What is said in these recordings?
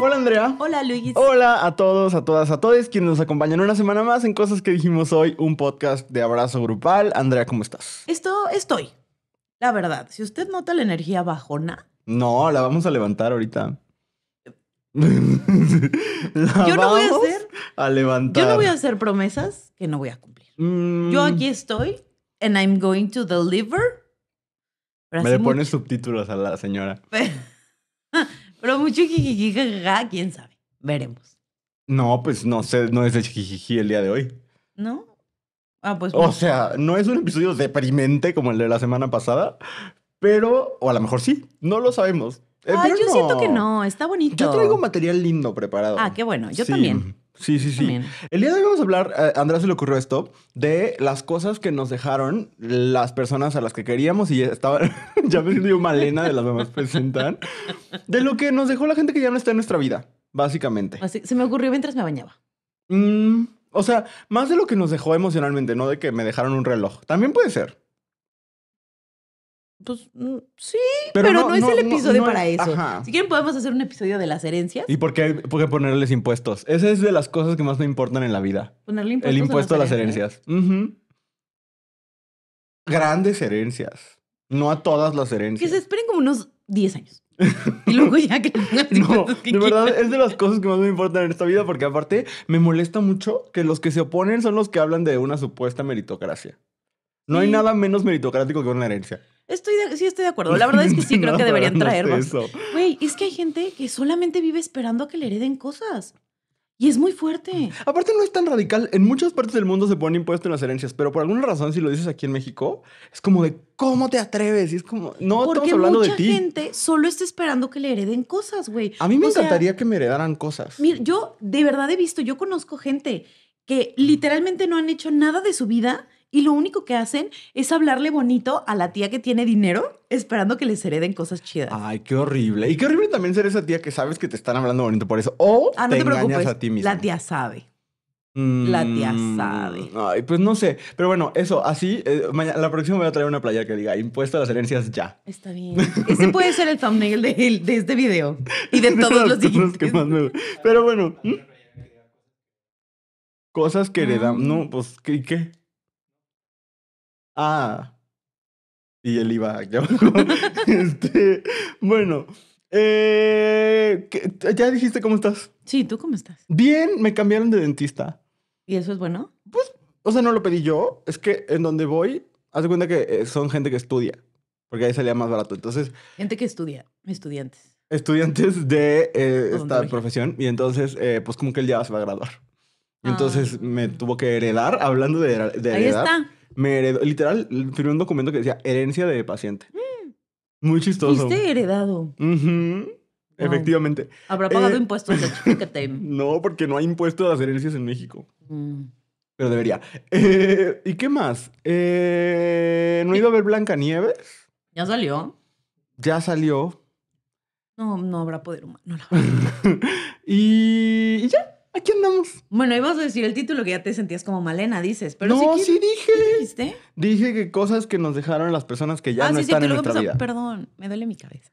Hola, Andrea. Hola, Luis. Hola a todos, a todas, a todos quienes nos acompañan una semana más en Cosas que Dijimos Hoy, un podcast de abrazo grupal. Andrea, ¿cómo estás? Estoy. La verdad, si usted nota la energía bajona. No, la vamos a levantar ahorita. Yo no voy a hacer. A levantar. Yo no voy a hacer promesas que no voy a cumplir. Yo aquí estoy and I'm going to deliver. Pero Me así le pones subtítulos a la señora. Pero mucho jijiji, jajaja, quién sabe. Veremos. No, pues no sé, no es de jijiji el día de hoy. ¿No? Ah, pues. O sea, no es un episodio deprimente como el de la semana pasada, pero, o a lo mejor sí, no lo sabemos. Ay, Pero yo no. siento que no, está bonito. Yo traigo material lindo preparado. Ah, qué bueno, yo Sí. también. Sí. También. El día de hoy vamos a hablar, a Andrea se le ocurrió esto, de las cosas que nos dejaron las personas a las que queríamos y estaban, ya me siento yo Malena de las mamás presentan, de lo que nos dejó la gente que ya no está en nuestra vida, básicamente. Así, se me ocurrió mientras me bañaba. O sea, más de lo que nos dejó emocionalmente, no de que me dejaron un reloj. También puede ser. Pues sí, pero no es el episodio para es- eso. Ajá. Si quieren podemos hacer un episodio de las herencias. ¿Y por qué ponerles impuestos? Esa es de las cosas que más me importan en la vida. Ponerle impuestos El impuesto a las herencias. Ujú. Grandes herencias. No a todas las Que herencias. se esperen como unos 10 años. Y luego ya que les pongan los No, impuestos que de verdad quieran. es de las cosas que más me importan en esta vida porque aparte me molesta mucho que los que se oponen son los que hablan de una supuesta meritocracia. No hay Sí. nada menos meritocrático que una herencia. Sí, estoy de acuerdo. La verdad es que sí, creo que deberían No traer sé más. eso. Güey, es que hay gente que solamente vive esperando a que le hereden cosas. Y es muy fuerte. Aparte no es tan radical. En muchas partes del mundo se pone impuesto en las herencias, pero por alguna razón si lo dices aquí en México, es como de ¿cómo te atreves? Y es como, no Porque estamos hablando de mucha ti. gente solo está esperando que le hereden cosas, güey. A mí me O sea, encantaría que me heredaran cosas. mira, yo de verdad he visto, yo conozco gente que literalmente no han hecho nada de su vida y lo único que hacen es hablarle bonito a la tía que tiene dinero esperando que les hereden cosas chidas. Ay, qué horrible. Y qué horrible también ser esa tía que sabes que te están hablando bonito por eso. O No te te engañas preocupes, a ti mismo. la tía sabe. La tía sabe. Ay, pues no sé. Pero bueno, eso, así, la próxima voy a traer una playa que diga impuesto a las herencias ya. Está bien. Ese puede ser el thumbnail de este video y de todos Las los cosas siguientes. que más me... Pero bueno. Cosas que heredamos. Ah. No, pues, ¿qué? Ah. Y él iba aquí abajo. Bueno. ¿Ya dijiste cómo estás? Sí, ¿tú cómo estás? Bien, me cambiaron de dentista. ¿Y eso es bueno? O sea, no lo pedí yo. Es que en donde voy, haz de cuenta que son gente que estudia. Porque ahí salía más barato. Entonces, Gente que estudia, estudiantes. estudiantes de ¿Dónde esta voy? profesión. Y entonces, pues como que él ya se va a graduar. Y entonces Ah. me tuvo que heredar, hablando de Ahí heredar. está. Me heredó, literal, firmé un documento que decía herencia de paciente. Muy chistoso. Fuiste heredado. Ujú, efectivamente. Habrá pagado Eh, impuestos de chiquete. No, porque no hay impuesto a las herencias en México. Mm. Pero debería. ¿Y qué más? ¿No he ido a ver Blancanieves? ¿Ya salió? Ya salió. No habrá poder humano. No la verdad. Y ya, aquí andamos. Bueno, ibas a decir el título que ya te sentías como Malena, dices. Pero No, si quieres, sí dije. ¿qué dijiste? Dije que cosas que nos dejaron las personas que ya no sí, están que en luego nuestra vida. Perdón, me duele mi cabeza.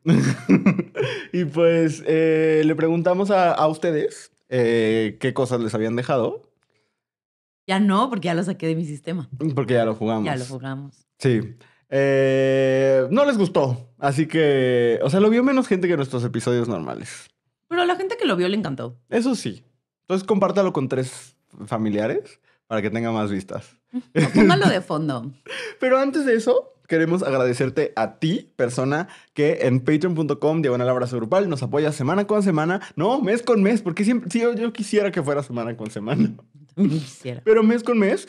Y pues le preguntamos a ustedes qué cosas les habían dejado, Ya no, porque ya lo saqué de mi sistema. porque ya lo jugamos. Ya lo jugamos. Sí. No les gustó, así que, o sea, lo vio menos gente que nuestros episodios normales. Pero a la gente que lo vio le encantó. Eso sí. Entonces compártalo con 3 familiares para que tenga más vistas. O póngalo de fondo. Pero antes de eso, queremos agradecerte a ti, persona, que en patreon.com/abrazo grupal nos apoyas semana con semana. No, mes con mes, porque siempre, sí, yo quisiera que fuera semana con semana. También quisiera. Pero mes con mes,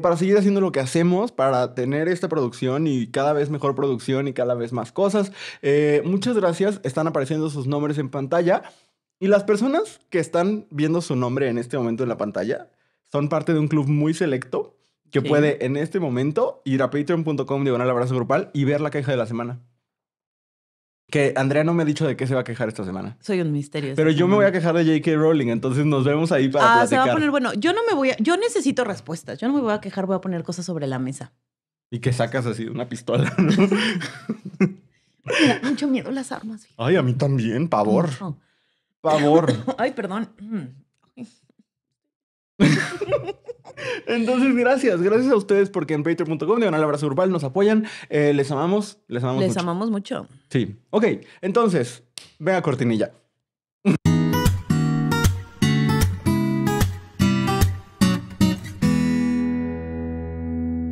para seguir haciendo lo que hacemos, para tener esta producción y cada vez mejor producción y cada vez más cosas. Muchas gracias, están apareciendo sus nombres en pantalla. Y las personas que están viendo su nombre en este momento en la pantalla son parte de un club muy selecto que Sí. puede en este momento ir a patreon.com/abrazo grupal y ver la queja de la semana. Que Andrea no me ha dicho de qué se va a quejar esta semana. Soy un misterio. Pero yo me voy a quejar de J.K. Rowling, entonces nos vemos ahí para platicar. Se va a poner bueno. Yo necesito respuestas. Yo no me voy a quejar, voy a poner cosas sobre la mesa. Y que sacas así una pistola, ¿no? Me da mucho miedo las armas. Fíjate. Ay, a mí también, pavor. Mucho. Favor. Ay, perdón. Entonces, gracias a ustedes porque en patreon.com de Abrazo Grupal nos apoyan. Les amamos Les mucho. amamos mucho. Sí. Ok, entonces, venga cortinilla.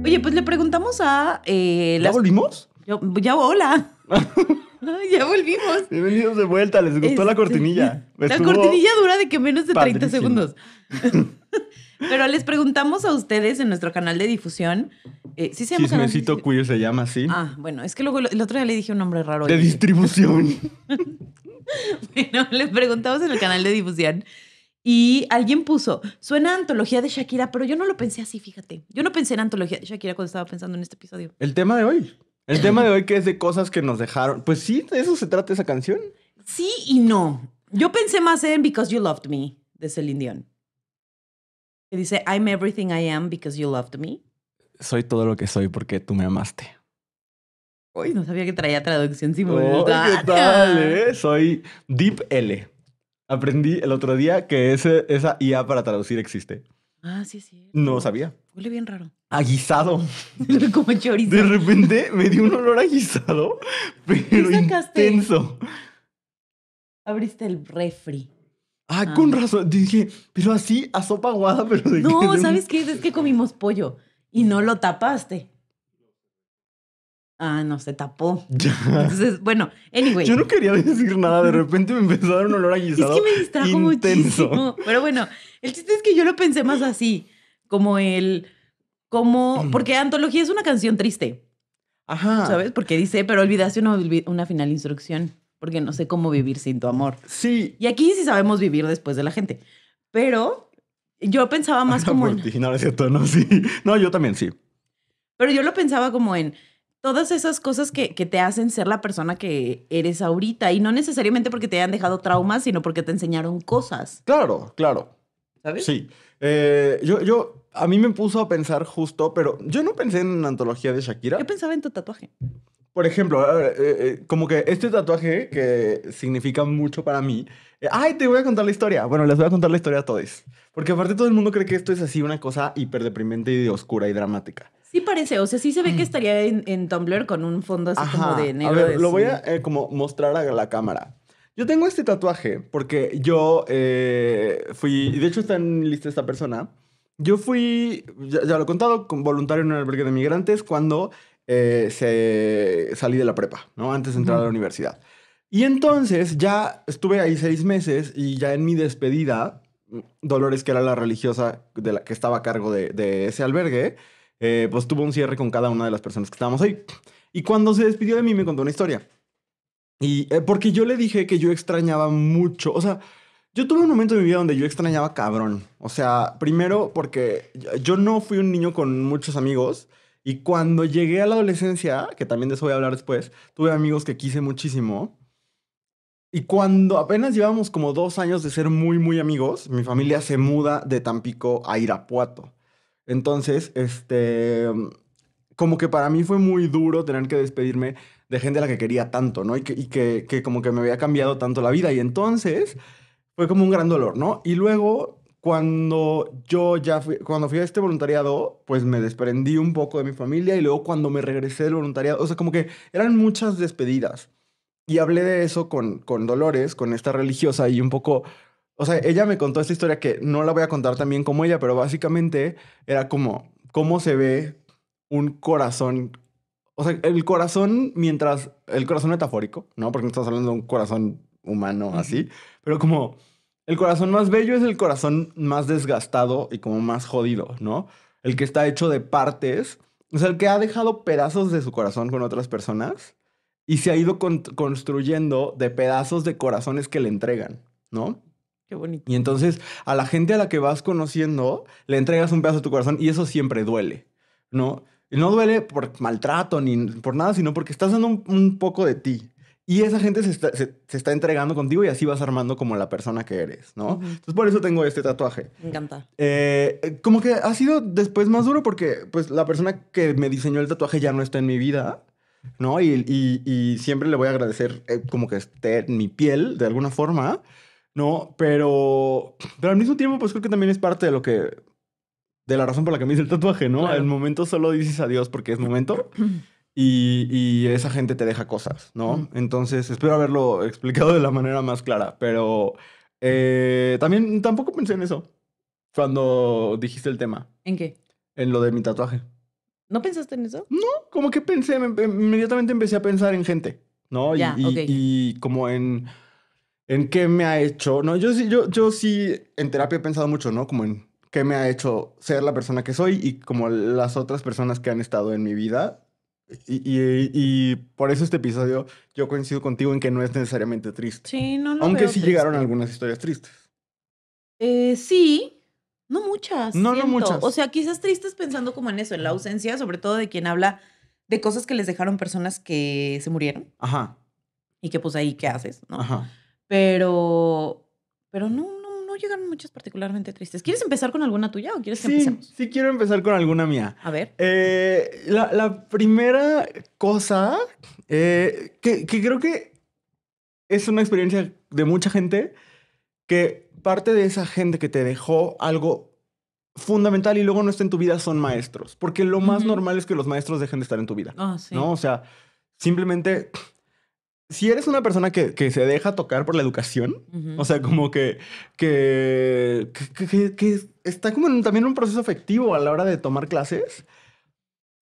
Oye, pues le preguntamos a ¿Ya volvimos? Ya, hola. Ya volvimos. Bienvenidos de vuelta, les gustó la cortinilla. La cortinilla dura de que menos de 30 padrísimo. segundos. Pero les preguntamos a ustedes en nuestro canal de difusión. ¿Sí se llama canal de Chismecito difusión? Queer se llama así. Ah, bueno, es que luego el otro día le dije un nombre raro. De distribución. Bueno, le preguntamos en el canal de difusión y alguien puso, suena a antología de Shakira, pero yo no lo pensé así, fíjate. Yo no pensé en antología de Shakira cuando estaba pensando en este episodio. El tema de hoy. El tema de hoy que es de cosas que nos dejaron. Pues sí, de eso se trata esa canción. Sí y no. Yo pensé más en Because You Loved Me, de Celine Dion. Que dice, I'm everything I am because you loved me. Soy todo lo que soy porque tú me amaste. Uy, no sabía que traía traducción Oh, simultánea. ¿qué tal, Soy Deep L. Aprendí el otro día que esa IA para traducir existe. Ah, sí, sí. No sabía. Huele bien raro. A guisado. Como chorizo. De repente me dio un olor a guisado, pero ¿Qué sacaste? intenso. Abriste el refri. Ah, con razón. Dije, pero así, a sopa aguada, pero de No, que- ¿sabes qué? Es que comimos pollo y no lo tapaste. Ah, no, se tapó. Ya. Entonces, bueno, anyway. Yo no quería decir nada, de repente me empezó a dar un olor a Es guisado. que me distrajo intenso. muchísimo. Pero bueno, el chiste es que yo lo pensé más así, porque Antología es una canción triste, Ajá. ¿sabes? Porque dice, pero olvidaste una final instrucción, porque no sé cómo vivir sin tu amor. Sí. Y aquí sí sabemos vivir después de la gente. Pero yo pensaba más como Por ti, no, es cierto, no, sí. No, yo también, sí. Pero yo lo pensaba como en todas esas cosas que te hacen ser la persona que eres ahorita. Y no necesariamente porque te hayan dejado traumas, sino porque te enseñaron cosas. Claro, claro. ¿Sabes? Sí. A mí me puso a pensar justo, pero yo no pensé en una antología de Shakira. Yo pensaba en tu tatuaje. Por ejemplo, a ver, como que este tatuaje que significa mucho para mí. Ay, te voy a contar la historia. Bueno, les voy a contar la historia a todos. Porque aparte todo el mundo cree que esto es así una cosa hiper deprimente y oscura y dramática. Sí parece, o sea, sí se ve que estaría en Tumblr con un fondo así como de negro. A ver, lo voy sí. a como mostrar a la cámara. Yo tengo este tatuaje porque yo fui, y de hecho está en mi lista esta persona. Yo fui, ya lo he contado, con voluntario en un albergue de migrantes cuando salí de la prepa, ¿no? Antes de entrar a la universidad. Y entonces ya estuve ahí 6 meses y ya en mi despedida, Dolores, que era la religiosa de la que estaba a cargo de ese albergue, pues tuvo un cierre con cada una de las personas que estábamos ahí. Y cuando se despidió de mí me contó una historia. Y porque yo le dije que yo extrañaba mucho, o sea, yo tuve un momento en mi vida donde yo extrañaba cabrón. O sea, primero porque yo no fui un niño con muchos amigos y cuando llegué a la adolescencia, que también de eso voy a hablar después, tuve amigos que quise muchísimo. Y cuando apenas llevábamos como 2 años de ser muy, muy amigos, mi familia se muda de Tampico a Irapuato. Entonces, como que para mí fue muy duro tener que despedirme de gente a la que quería tanto, ¿no? Y que como que me había cambiado tanto la vida. Y entonces fue como un gran dolor, ¿no? Y luego, cuando fui a este voluntariado, pues me desprendí un poco de mi familia. Y luego cuando me regresé del voluntariado, o sea, como que eran muchas despedidas. Y hablé de eso con Dolores, con esta religiosa, y un poco, o sea, ella me contó esta historia que no la voy a contar tan bien como ella, pero básicamente era como, cómo se ve un corazón, o sea, el corazón el corazón metafórico, ¿no? Porque no estamos hablando de un corazón humano así, pero como el corazón más bello es el corazón más desgastado y como más jodido, ¿no? El que está hecho de partes, o sea, el que ha dejado pedazos de su corazón con otras personas y se ha ido construyendo de pedazos de corazones que le entregan, ¿no? Qué bonito. Y entonces a la gente a la que vas conociendo le entregas un pedazo de tu corazón y eso siempre duele, ¿no? Y no duele por maltrato ni por nada, sino porque estás dando un poco de ti. Y esa gente se está entregando contigo y así vas armando como la persona que eres, ¿no? Ujú. Entonces por eso tengo este tatuaje. Me encanta. Como que ha sido después más duro porque pues la persona que me diseñó el tatuaje ya no está en mi vida, ¿no? Y siempre le voy a agradecer como que esté en mi piel de alguna forma. ¿no? Pero al mismo tiempo, pues creo que también es parte de lo que, de la razón por la que me hice el tatuaje, ¿no? Claro. El momento solo dices adiós porque es momento y esa gente te deja cosas, ¿no? Entonces, espero haberlo explicado de la manera más clara, pero también tampoco pensé en eso cuando dijiste el tema, ¿En qué? en lo de mi tatuaje. ¿No pensaste en eso? Como que pensé, inmediatamente empecé a pensar en gente, ¿no? Ya, ok. Y como en qué me ha hecho, ¿no? Yo sí en terapia he pensado mucho, ¿no? Como en qué me ha hecho ser la persona que soy y como las otras personas que han estado en mi vida. Y por eso este episodio yo coincido contigo en que no es necesariamente triste. Sí, no lo Aunque veo sí llegaron triste. algunas historias tristes. Sí, no muchas, No, no siento. O muchas. sea, quizás tristes pensando como en eso, en la ausencia, sobre todo de quien habla de cosas que les dejaron personas que se murieron Ajá, y que pues ahí, ¿qué haces? ¿No? ajá. Pero, pero no llegaron muchas particularmente tristes. ¿Quieres empezar con alguna tuya o quieres que Sí, empecemos? sí quiero empezar con alguna mía. A ver. La primera cosa que creo que es una experiencia de mucha gente, que parte de esa gente que te dejó algo fundamental y luego no está en tu vida son maestros. Porque lo más Ujú. normal es que los maestros dejen de estar en tu vida, Ah, ¿no? sí. O sea, simplemente, si eres una persona que se deja tocar por la educación, Ujú. o sea, como que está como también en un proceso afectivo a la hora de tomar clases,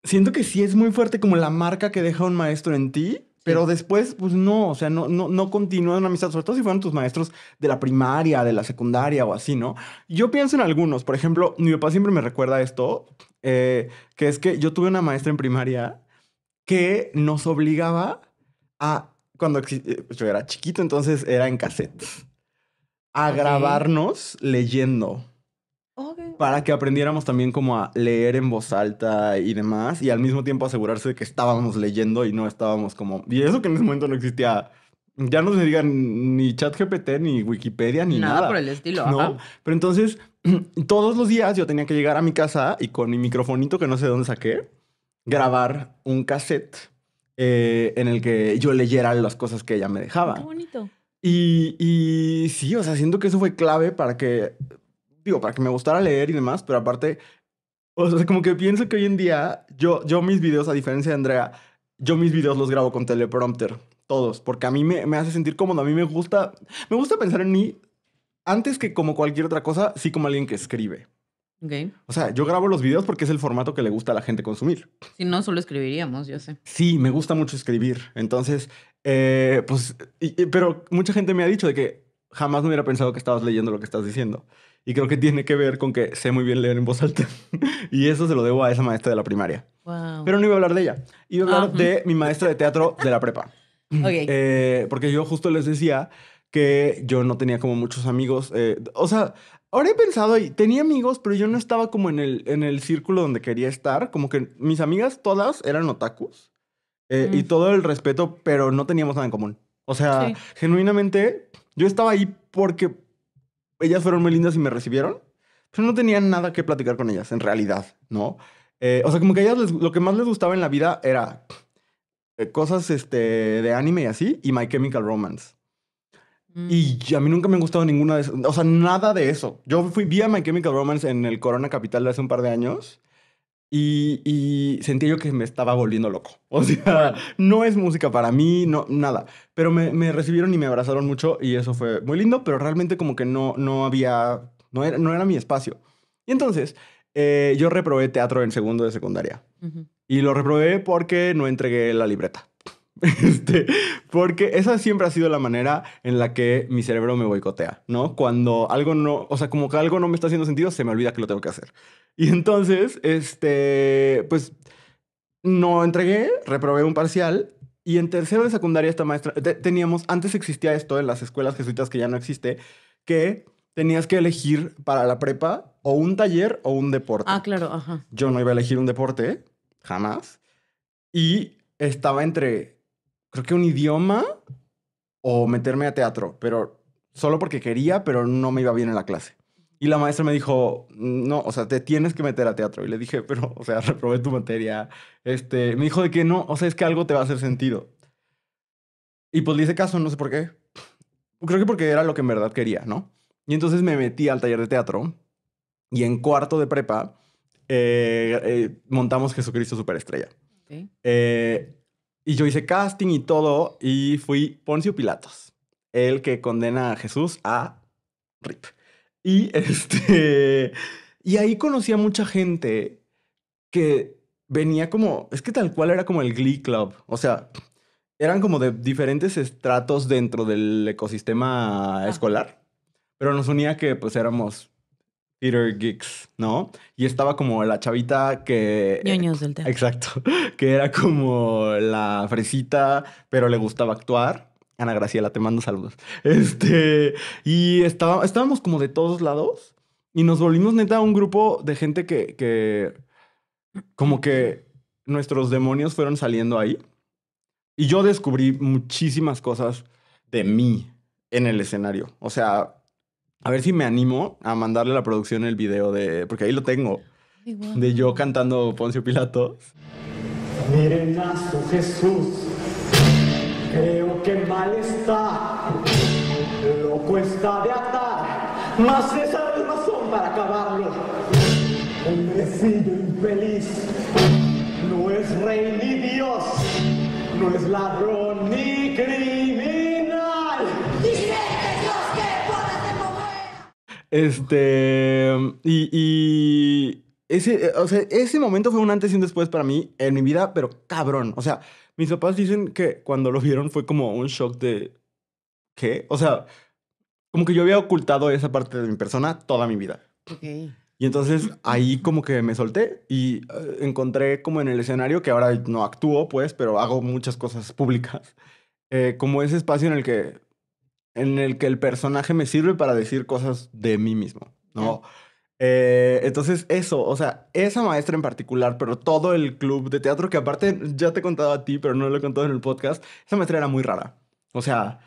siento que sí es muy fuerte como la marca que deja un maestro en ti, pero Sí. después, pues no, o sea, no continúa una amistad, sobre todo si fueron tus maestros de la primaria, de la secundaria o así, ¿no? Yo pienso en algunos, por ejemplo, mi papá siempre me recuerda esto, que es que yo tuve una maestra en primaria que nos obligaba a, pues yo era chiquito, entonces era en cassettes, a Ok. grabarnos leyendo Ok. para que aprendiéramos también como a leer en voz alta y demás, y al mismo tiempo asegurarse de que estábamos leyendo y no estábamos como... Y eso que en ese momento no existía, ya no se digan ni ChatGPT, ni Wikipedia, ni Nada por nada, el estilo, ¿no? ajá. Pero entonces, todos los días yo tenía que llegar a mi casa y con mi microfonito, que no sé de dónde saqué, grabar un cassette en el que yo leyera las cosas que ella me Qué dejaba. bonito. Y sí, o sea, siento que eso fue clave para que, digo, para que me gustara leer y demás, pero aparte, o sea, como que pienso que hoy en día, yo mis videos, a diferencia de Andrea, yo mis videos los grabo con teleprompter, todos, porque a mí me hace sentir cómodo, a mí me gusta pensar en mí, antes que como cualquier otra cosa, sí como alguien que escribe. Ok. O sea, yo grabo los videos porque es el formato que le gusta a la gente consumir. Si no, solo escribiríamos, yo sé. Sí, me gusta mucho escribir. Entonces, pues, pero mucha gente me ha dicho de que jamás me hubiera pensado que estabas leyendo lo que estás diciendo. Y creo que tiene que ver con que sé muy bien leer en voz alta. Y eso se lo debo a esa maestra de la primaria. Wow. Pero no iba a hablar de ella. Iba a hablar Ah, de mi maestra de teatro de la prepa. ok. Porque yo justo les decía que yo no tenía como muchos amigos. O sea, ahora he pensado y tenía amigos, pero yo no estaba como en el círculo donde quería estar. Como que mis amigas todas eran otakus. Y Mm, todo el respeto, pero no teníamos nada en común. O sea, sí. genuinamente, yo estaba ahí porque ellas fueron muy lindas y me recibieron, pero no tenía nada que platicar con ellas, en realidad, ¿no? O sea, como que a ellas lo que más les gustaba en la vida era cosas de anime y así, y My Chemical Romance. Mm, Y a mí nunca me han gustado ninguna de esas, o sea, nada de eso. Vi a My Chemical Romance en el Corona Capital de hace un par de años. Y sentí yo que me estaba volviendo loco. O sea, órale. no es música para mí, no, nada. Pero me recibieron y me abrazaron mucho y eso fue muy lindo, pero realmente como que no había, no era mi espacio. Y entonces, yo reprobé teatro en segundo de secundaria. Ujú. Y lo reprobé porque no entregué la libreta. Este, porque esa siempre ha sido la manera en la que mi cerebro me boicotea, ¿no? Cuando algo no, o sea, como que algo no me está haciendo sentido, se me olvida que lo tengo que hacer. Y entonces, pues no entregué, reprobé un parcial y en tercero de secundaria esta maestra, teníamos, antes existía esto en las escuelas jesuitas que ya no existe, que tenías que elegir para la prepa o un taller o un deporte. Ah, claro, ajá. Yo no iba a elegir un deporte, jamás. Y estaba entre, creo que un idioma o meterme a teatro, pero solo porque quería, pero no me iba bien en la clase. Y la maestra me dijo, no, o sea, te tienes que meter a teatro. Y le dije, pero, o sea, reprobé tu materia. Me dijo de que no, o sea, es que algo te va a hacer sentido. Y pues le hice caso, no sé por qué. creo que porque era lo que en verdad quería, ¿no? Y entonces me metí al taller de teatro y en cuarto de prepa montamos Jesucristo Superestrella. Ok. Y yo hice casting y todo y fui Poncio Pilatos, el que condena a Jesús a RIP. Y y ahí conocí a mucha gente que venía como, es que tal cual era como el Glee Club, o sea, eran como de diferentes estratos dentro del ecosistema escolar, pero nos unía que pues éramos theater geeks, ¿no? Y estaba como la chavita que... Ñoños del teatro. exacto, que era como la fresita, pero le gustaba actuar. Ana Graciela, te mando saludos. Y estábamos como de todos lados y nos volvimos neta un grupo de gente que como que nuestros demonios fueron saliendo ahí. Y yo descubrí muchísimas cosas de mí en el escenario. O sea, a ver si me animo a mandarle a la producción el video de... Porque ahí lo tengo. Ay, guau. De yo cantando Poncio Pilatos. Miren a su Jesús, creo que mal está, loco está de atar, mas esa es razón para acabarlo. Hombrecillo infeliz, no es rey ni Dios, no es ladrón ni criminal. O sea, ese momento fue un antes y un después para mí en mi vida, pero cabrón. O sea, mis papás dicen que cuando lo vieron fue como un shock de... ¿Qué? O sea, como que yo había ocultado esa parte de mi persona toda mi vida. Ok. Y entonces ahí como que me solté y encontré como en el escenario, que ahora no actúo pues, pero hago muchas cosas públicas, como ese espacio en el que el personaje me sirve para decir cosas de mí mismo, ¿no? Entonces eso, o sea, esa maestra en particular, pero todo el club de teatro, que aparte ya te he contado a ti, pero no lo he contado en el podcast, esa maestra era muy rara. O sea,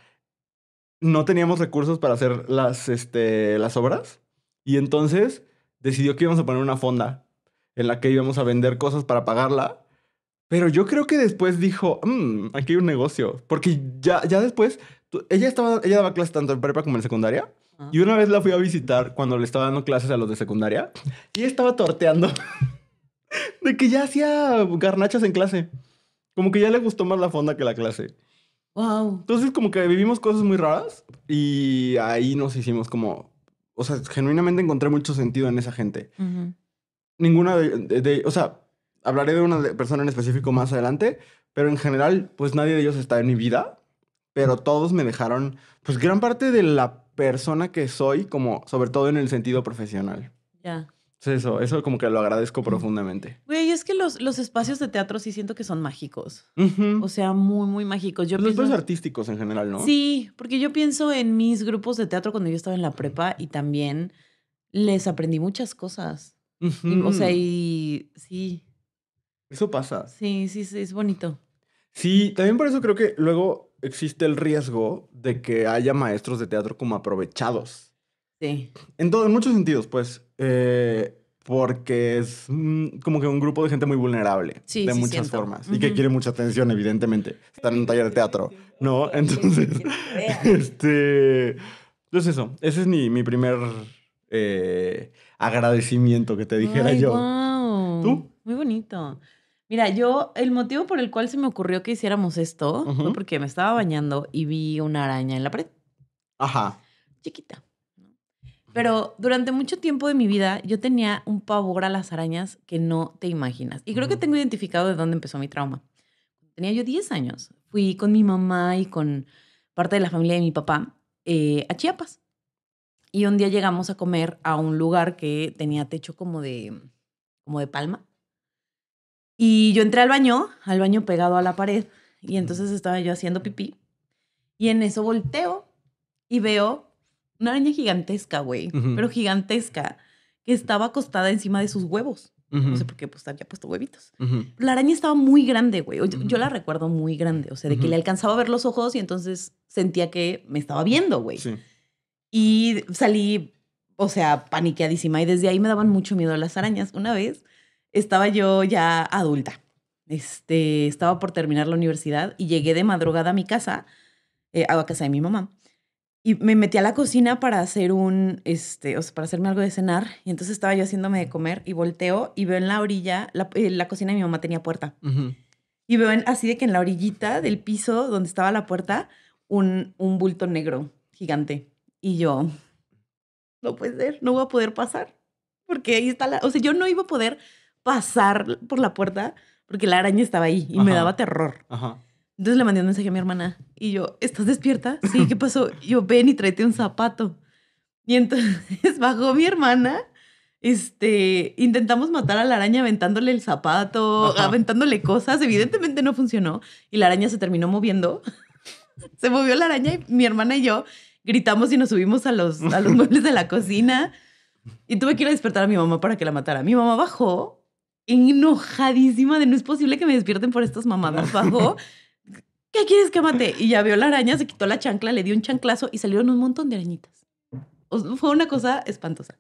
no teníamos recursos para hacer las obras y entonces decidió que íbamos a poner una fonda en la que íbamos a vender cosas para pagarla. Pero yo creo que después dijo, aquí hay un negocio. Porque ya después, ella daba clases tanto en prepa como en secundaria. Ah. Y una vez la fui a visitar cuando le estaba dando clases a los de secundaria. Y ella estaba torteando de que ya hacía garnachas en clase. Como que ya le gustó más la fonda que la clase. Wow. Entonces como que vivimos cosas muy raras. Y ahí nos hicimos como... O sea, genuinamente encontré mucho sentido en esa gente. Ujú. Ninguna o sea, hablaré de una persona en específico más adelante, pero en general, pues nadie de ellos está en mi vida, pero todos me dejaron, pues gran parte de la persona que soy, como sobre todo en el sentido profesional. Ya. Entonces eso como que lo agradezco profundamente. Güey, es que los espacios de teatro sí siento que son mágicos. Ujú. O sea, muy, muy mágicos. Yo Los pienso... espacios artísticos en general, ¿no? Sí, porque yo pienso en mis grupos de teatro cuando yo estaba en la prepa y también les aprendí muchas cosas. O sea, Ujú. y sí, Eso pasa. sí, es bonito. Sí, también por eso creo que luego existe el riesgo de que haya maestros de teatro como aprovechados. Sí. En muchos sentidos, pues. Porque es como que un grupo de gente muy vulnerable. Sí, de sí muchas siento. formas. Y que Ujú. quiere mucha atención, evidentemente. Están en un taller de teatro, ¿no? Entonces, entonces eso. Ese es mi primer agradecimiento que te dijera Ay, yo. wow. ¿Tú? Muy bonito. Mira, el motivo por el cual se me ocurrió que hiciéramos esto fue Ujú. porque me estaba bañando y vi una araña en la pared, Ajá. chiquita. ¿No? Pero durante mucho tiempo de mi vida yo tenía un pavor a las arañas que no te imaginas. Y creo que Ujú. tengo identificado de dónde empezó mi trauma. Tenía yo 10 años. Fui con mi mamá y con parte de la familia de mi papá a Chiapas. Y un día llegamos a comer a un lugar que tenía techo como de palma. Y yo entré al baño pegado a la pared. Y entonces estaba yo haciendo pipí. Y en eso volteo y veo una araña gigantesca, güey. Ujú. Pero gigantesca. Que estaba acostada encima de sus huevos. Ujú. No sé por qué, pues había puesto huevitos. Ujú. La araña estaba muy grande, güey. Yo Ujú. la recuerdo muy grande. O sea, de que Ujú. le alcanzaba a ver los ojos y entonces sentía que me estaba viendo, güey. Sí. Y salí, o sea, paniqueadísima. Y desde ahí me daban mucho miedo las arañas. Una vez estaba yo ya adulta. Estaba por terminar la universidad y llegué de madrugada a mi casa, a casa de mi mamá. Y me metí a la cocina para hacer para hacerme algo de cenar. Y entonces estaba yo haciéndome de comer y volteo y veo en la orilla, la cocina de mi mamá tenía puerta. Ujú. Y veo así de que en la orillita del piso donde estaba la puerta, un bulto negro gigante. Y yo, no puede ser, no voy a poder pasar. Porque ahí está o sea, yo no iba a poder pasar por la puerta porque la araña estaba ahí y me Ajá. daba terror. Ajá. Entonces le mandé un mensaje a mi hermana y yo, ¿estás despierta? Sí, ¿qué pasó? Y yo, ven y tráete un zapato. Y entonces bajó mi hermana, intentamos matar a la araña aventándole el zapato, Ajá. aventándole cosas. Evidentemente no funcionó y la araña se terminó moviendo. Se movió la araña y mi hermana y yo gritamos y nos subimos a los muebles de la cocina y tuve que ir a despertar a mi mamá para que la matara. Mi mamá bajó enojadísima de no es posible que me despierten por estas mamadas. Bajó. ¿Qué quieres que mate? Y ya vio la araña, se quitó la chancla, le dio un chanclazo y salieron un montón de arañitas. Fue una cosa espantosa.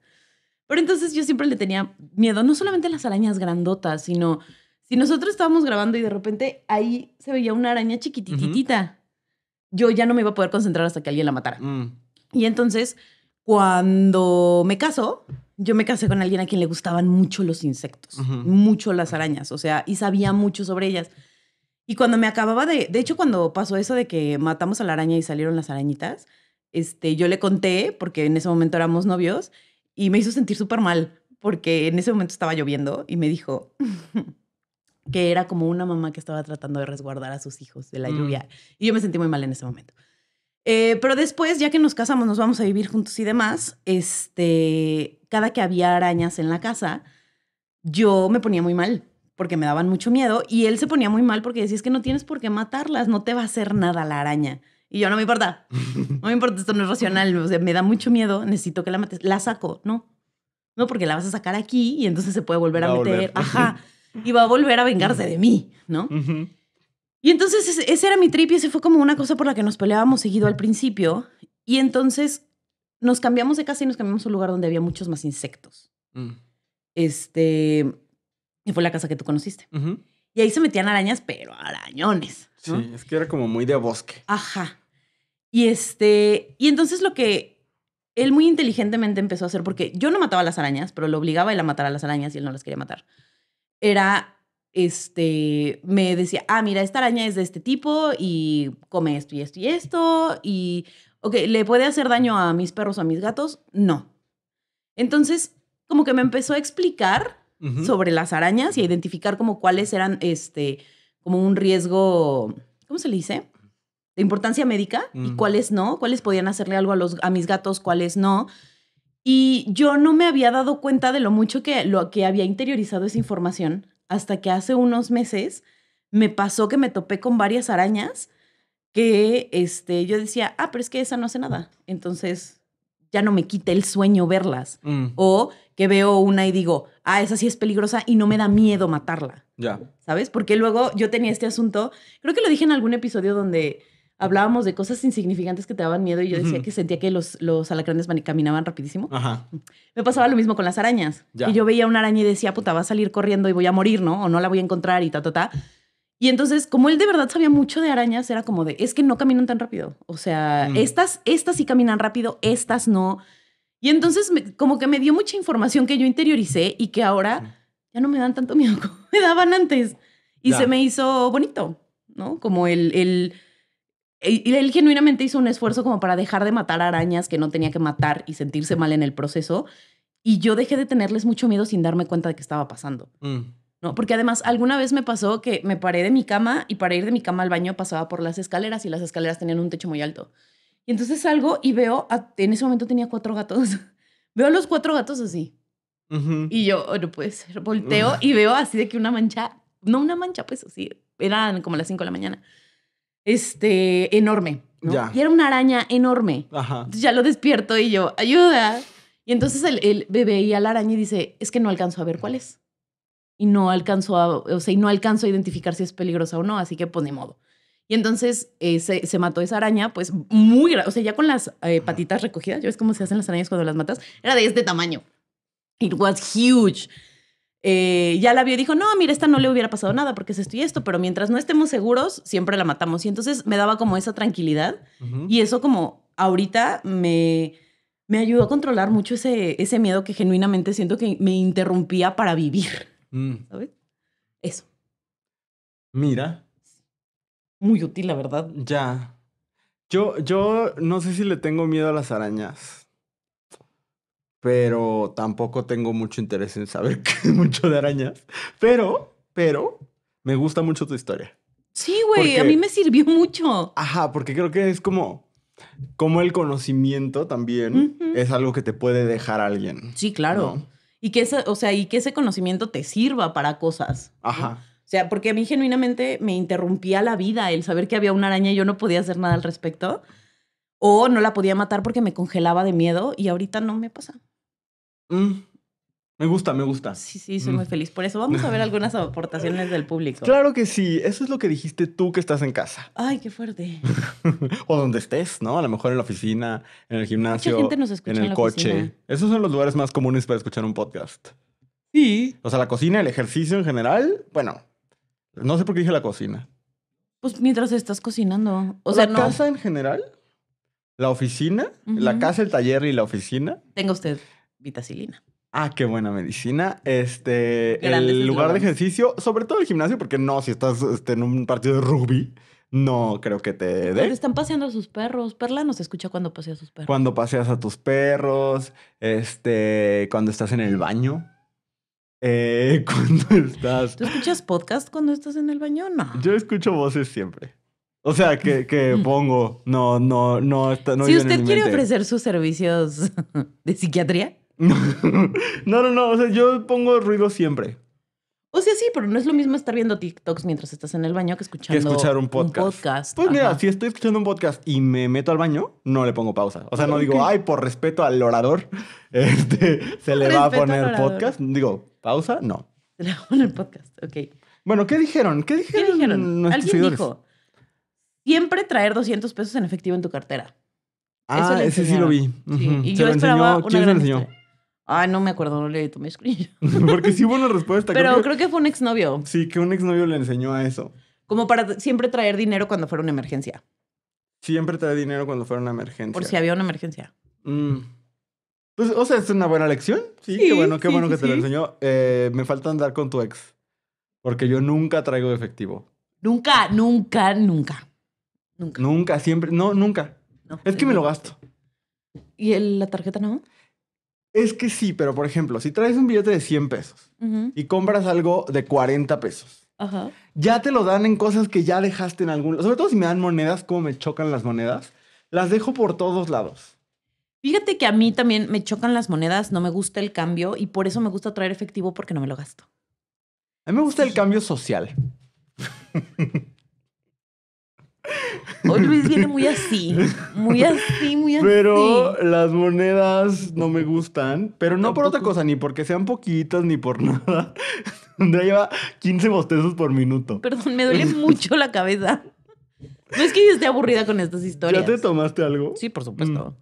Pero entonces yo siempre le tenía miedo, no solamente a las arañas grandotas, sino si nosotros estábamos grabando y de repente ahí se veía una araña chiquititita, yo ya no me iba a poder concentrar hasta que alguien la matara. Y entonces, cuando me caso, yo me casé con alguien a quien le gustaban mucho los insectos, mucho las arañas, o sea, y sabía mucho sobre ellas. Y cuando me acababa de hecho, cuando pasó eso de que matamos a la araña y salieron las arañitas, yo le conté, porque en ese momento éramos novios, y me hizo sentir súper mal, porque en ese momento estaba lloviendo, y me dijo que era como una mamá que estaba tratando de resguardar a sus hijos de la lluvia. Y yo me sentí muy mal en ese momento. Pero después, ya que nos casamos, nos vamos a vivir juntos y demás, cada que había arañas en la casa, yo me ponía muy mal, porque me daban mucho miedo, y él se ponía muy mal porque decía, es que no tienes por qué matarlas, no te va a hacer nada la araña. Y yo, no me importa, no me importa, esto no es racional, o sea, me da mucho miedo, necesito que la mates. La saco, no, porque la vas a sacar aquí y entonces se puede volver a meter, ajá, y va a volver a vengarse de mí, ¿no? Y entonces ese era mi trip y ese fue como una cosa por la que nos peleábamos seguido al principio, y entonces nos cambiamos de casa y nos cambiamos a un lugar donde había muchos más insectos. Y fue la casa que tú conociste. Y ahí se metían arañas, pero arañones, ¿no? Sí, es que era como muy de bosque. Ajá. Y entonces lo que él muy inteligentemente empezó a hacer, porque yo no mataba a las arañas, pero lo obligaba a él a matar a las arañas y él no las quería matar, era, me decía, mira, esta araña es de este tipo y come esto y esto y esto y, ok, ¿le puede hacer daño a mis perros o a mis gatos? No. Entonces, como que me empezó a explicar sobre las arañas y a identificar como cuáles eran, como un riesgo, ¿cómo se le dice? De importancia médica y cuáles no, cuáles podían hacerle algo a mis gatos, cuáles no. Y yo no me había dado cuenta de lo mucho que había interiorizado esa información hasta que hace unos meses me pasó que me topé con varias arañas que yo decía, pero es que esa no hace nada. Entonces ya no me quita el sueño verlas. O que veo una y digo, esa sí es peligrosa y no me da miedo matarla. Ya. ¿Sabes? Porque luego yo tenía este asunto, creo que lo dije en algún episodio donde hablábamos de cosas insignificantes que te daban miedo y yo decía que sentía que los alacranes caminaban rapidísimo. Ajá. Me pasaba lo mismo con las arañas. Ya. Que yo veía una araña y decía, puta, va a salir corriendo y voy a morir, ¿no? O no la voy a encontrar y ta. Y entonces, como él de verdad sabía mucho de arañas, era como de, es que no caminan tan rápido. O sea, estas sí caminan rápido, estas no. Y entonces como que me dio mucha información que yo interioricé y que ahora ya no me dan tanto miedo como me daban antes. Y se me hizo bonito, ¿no? Como él genuinamente hizo un esfuerzo como para dejar de matar arañas que no tenía que matar y sentirse mal en el proceso. Y yo dejé de tenerles mucho miedo sin darme cuenta de qué estaba pasando. ¿No? Porque además alguna vez me pasó que me paré de mi cama y para ir de mi cama al baño pasaba por las escaleras y las escaleras tenían un techo muy alto. Y entonces salgo y veo, en ese momento tenía 4 gatos. Veo a los 4 gatos así. Y yo, no puede ser, volteo y veo así de que una mancha, no una mancha, pues así, eran como las 5 de la mañana. Enorme, ¿no? Ya. Y era una araña enorme. Ajá. Entonces ya lo despierto y yo, ayuda. Y entonces el bebé y a la araña y dice, es que no alcanzo a ver cuál es. Y no alcanzo a identificar si es peligrosa o no, así que pues ni modo. Y entonces se mató esa araña, pues muy grande, o sea, ya con las patitas recogidas, ¿ya ves cómo se hacen las arañas cuando las matas? Era de este tamaño. It was huge. Ya la vio y dijo, no, mira, esta no le hubiera pasado nada porque es esto y esto, pero mientras no estemos seguros, siempre la matamos. Y entonces me daba como esa tranquilidad y eso como ahorita me ayudó a controlar mucho ese miedo que genuinamente siento que me interrumpía para vivir, ¿sabes? Eso. Mira. Muy útil, la verdad. Ya. Yo no sé si le tengo miedo a las arañas, pero tampoco tengo mucho interés en saber mucho de arañas. Pero, me gusta mucho tu historia. Sí, güey, Porque- a mí me sirvió mucho. Ajá, porque creo que es como el conocimiento también Ujú. es algo que te puede dejar a alguien. Sí, claro. ¿no? Y que ese conocimiento te sirva para cosas. ¿no? Ajá. O sea, porque a mí genuinamente me interrumpía la vida el saber que había una araña y yo no podía hacer nada al respecto. O no la podía matar porque me congelaba de miedo y ahorita no me pasa. Me gusta. Sí, soy muy feliz. Por eso vamos a ver algunas aportaciones del público. Claro que sí, eso es lo que dijiste tú que estás en casa. Ay, qué fuerte. O donde estés, ¿no? A lo mejor en la oficina, en el gimnasio, Mucha gente nos escucha en en el la coche. oficina. Esos son los lugares más comunes para escuchar un podcast. Sí. O sea, la cocina, el ejercicio en general, bueno, no sé por qué dije la cocina. Pues mientras estás cocinando. O sea, la no. casa en general, la oficina, la Ujú. casa, el taller y la oficina. Tenga usted vitacilina. Ah, qué buena medicina. Grandes El lugar de eslóganes. ejercicio, sobre todo el gimnasio, porque no, si estás en un partido de rugby, no creo que te Cuando dé. están paseando a sus perros. Perla nos escucha cuando pasea a sus perros. Cuando paseas a tus perros, cuando estás en el baño, cuando estás... ¿Tú escuchas podcast cuando estás en el baño? No. Yo escucho voces siempre. O sea, que pongo, no Si viven en usted mi quiere mente. ofrecer sus servicios de psiquiatría. No, o sea, yo pongo ruido siempre. O sea, sí, pero no es lo mismo estar viendo TikToks mientras estás en el baño que Que escuchando escuchar un podcast. Pues mira, Ajá. si estoy escuchando un podcast y me meto al baño, no le pongo pausa. O sea, no digo, Ok. ay, por respeto al orador, se le va a Respeto al poner orador. podcast. Digo, pausa, no. Se le pone el podcast, ok. Bueno, ¿qué dijeron? ¿Qué ¿Qué dijeron dijeron? nuestros Alguien seguidores? dijo, siempre traer 200 pesos en efectivo en tu cartera. Eso Ah, le ese sí lo vi. enseñaron. Sí, Ujú. y Se yo lo esperaba enseñó. una ¿Quién se lo gran enseñó? historia. Ay, no me acuerdo, no le tomé screen. Porque sí hubo una respuesta. Pero creo que fue un exnovio. Sí, que un exnovio le enseñó a eso. Como para siempre traer dinero cuando fuera una emergencia. Siempre trae dinero cuando fuera una emergencia. Por si había una emergencia. Pues, o sea, es una buena lección. Sí, Sí, qué bueno sí, que te lo sí. enseñó. Me falta andar con tu ex. Porque yo nunca traigo efectivo. Nunca. Nunca, siempre. No, nunca. No, Es que me lo gasto. ¿Y la tarjeta no? Es que sí, pero por ejemplo, si traes un billete de 100 pesos Ujú. y compras algo de 40 pesos, Ajá. ya te lo dan en cosas que ya dejaste en algún... Sobre todo si me dan monedas, como me chocan las monedas, las dejo por todos lados. Fíjate que a mí también me chocan las monedas, no me gusta el cambio y por eso me gusta traer efectivo porque no me lo gasto. A mí me gusta el cambio social. Hoy Luis viene muy así. Pero las monedas no me gustan. Pero no por otra Tampoco. cosa, ni porque sean poquitas, ni por nada. Andrea lleva 15 bostezos por minuto. Perdón, me duele mucho la cabeza. No es que yo esté aburrida con estas historias. ¿Ya te tomaste algo? Sí, por supuesto.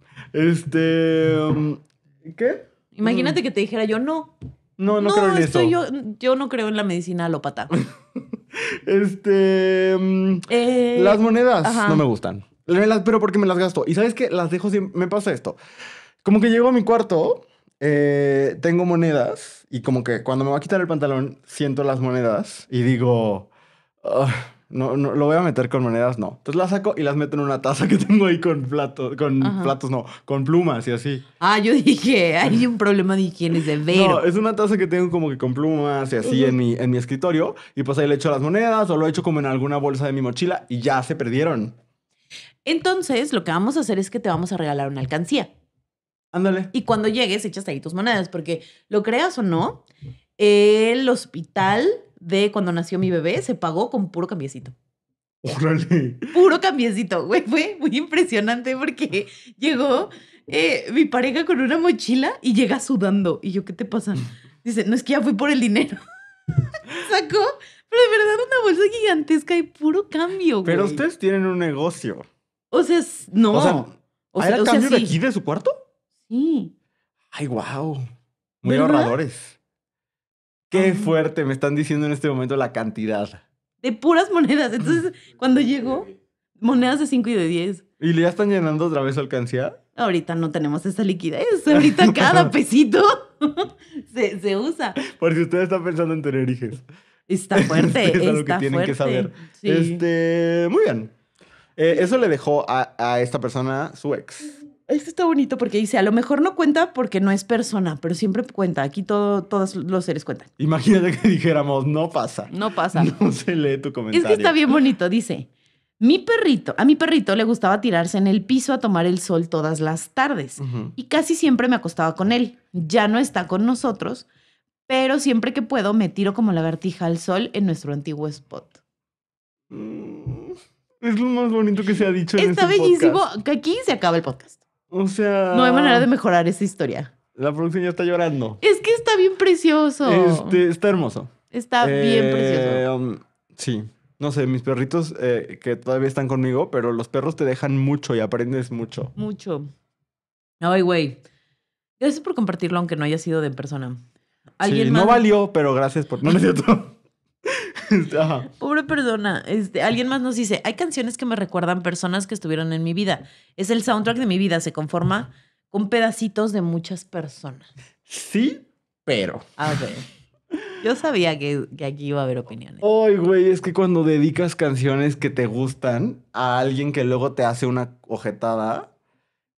¿Qué? Imagínate que te dijera yo, no. No creo en eso. Yo no creo en la medicina alópata. Las monedas ajá. no me gustan. Pero porque me las gasto. Y ¿sabes qué? Las dejo siempre. Me pasa esto. Como que llego a mi cuarto, tengo monedas y como que cuando me va a quitar el pantalón siento las monedas y digo, "Ah, no, lo voy a meter con monedas, no". Entonces las saco y las meto en una taza que tengo ahí con Ajá. platos, no, con plumas y así. Ah, yo dije, hay un problema de higiene severo. No, es una taza que tengo como que con plumas y así en mi escritorio. Y pues ahí le echo las monedas o lo echo como en alguna bolsa de mi mochila y ya se perdieron. Entonces, lo que vamos a hacer es que te vamos a regalar una alcancía. Ándale. Y cuando llegues, echas ahí tus monedas, porque lo creas o no, el hospital de cuando nació mi bebé se pagó con puro cambiecito. Órale. Puro cambiecito, güey. Fue muy impresionante porque llegó mi pareja con una mochila y llega sudando. Y yo, ¿qué te pasa? Dice, no, es que ya fui por el dinero. Sacó, pero de verdad, una bolsa gigantesca y puro cambio, güey. Pero ustedes tienen un negocio. O sea, no. O sea, ¿era cambio de sí. aquí de su cuarto? Sí. Ay, wow. Muy ¿Verdad? ahorradores. Qué Ajá. fuerte me están diciendo en este momento la cantidad. De puras monedas. Entonces, cuando llegó, Monedas de 5 y de 10. ¿Y le ya están llenando otra vez alcancía? Ahorita no tenemos esa liquidez. Ahorita cada pesito se usa. Por si usted está pensando en tener hijos. Está fuerte, Es algo que está tienen fuerte. que saber. Sí. Muy bien. Eso le dejó a esta persona su ex. Esto está bonito porque dice, a lo mejor no cuenta porque no es persona, pero siempre cuenta. Aquí todos los seres cuentan. Imagínate que dijéramos, no pasa. No pasa. No se lee tu Es comentario. que está bien bonito, dice. A mi perrito le gustaba tirarse en el piso a tomar el sol todas las tardes. Ujú. Y casi siempre me acostaba con él. Ya no está con nosotros, pero siempre que puedo me tiro como lagartija al sol en nuestro antiguo spot. Es lo más bonito que se ha dicho en Está este bellísimo, podcast. que aquí se acaba el podcast. O sea... No hay manera de mejorar esta historia. La producción ya está llorando. Es que está bien precioso. Está hermoso. Está bien precioso. Sí. No sé, mis perritos que todavía están conmigo, pero los perros te dejan mucho y aprendes mucho. Mucho. Ay, güey. Gracias por compartirlo, aunque no haya sido de persona. ¿Alguien Sí, más? no valió, pero gracias por... No, no es cierto. Ajá. Pobre persona. Alguien más nos dice, hay canciones que me recuerdan personas que estuvieron en mi vida. Es el soundtrack de mi vida. Se conforma con pedacitos de muchas personas. Sí, pero... A ver. Yo sabía que aquí iba a haber opiniones. Ay, güey, es que cuando dedicas canciones que te gustan a alguien que luego te hace una ojetada,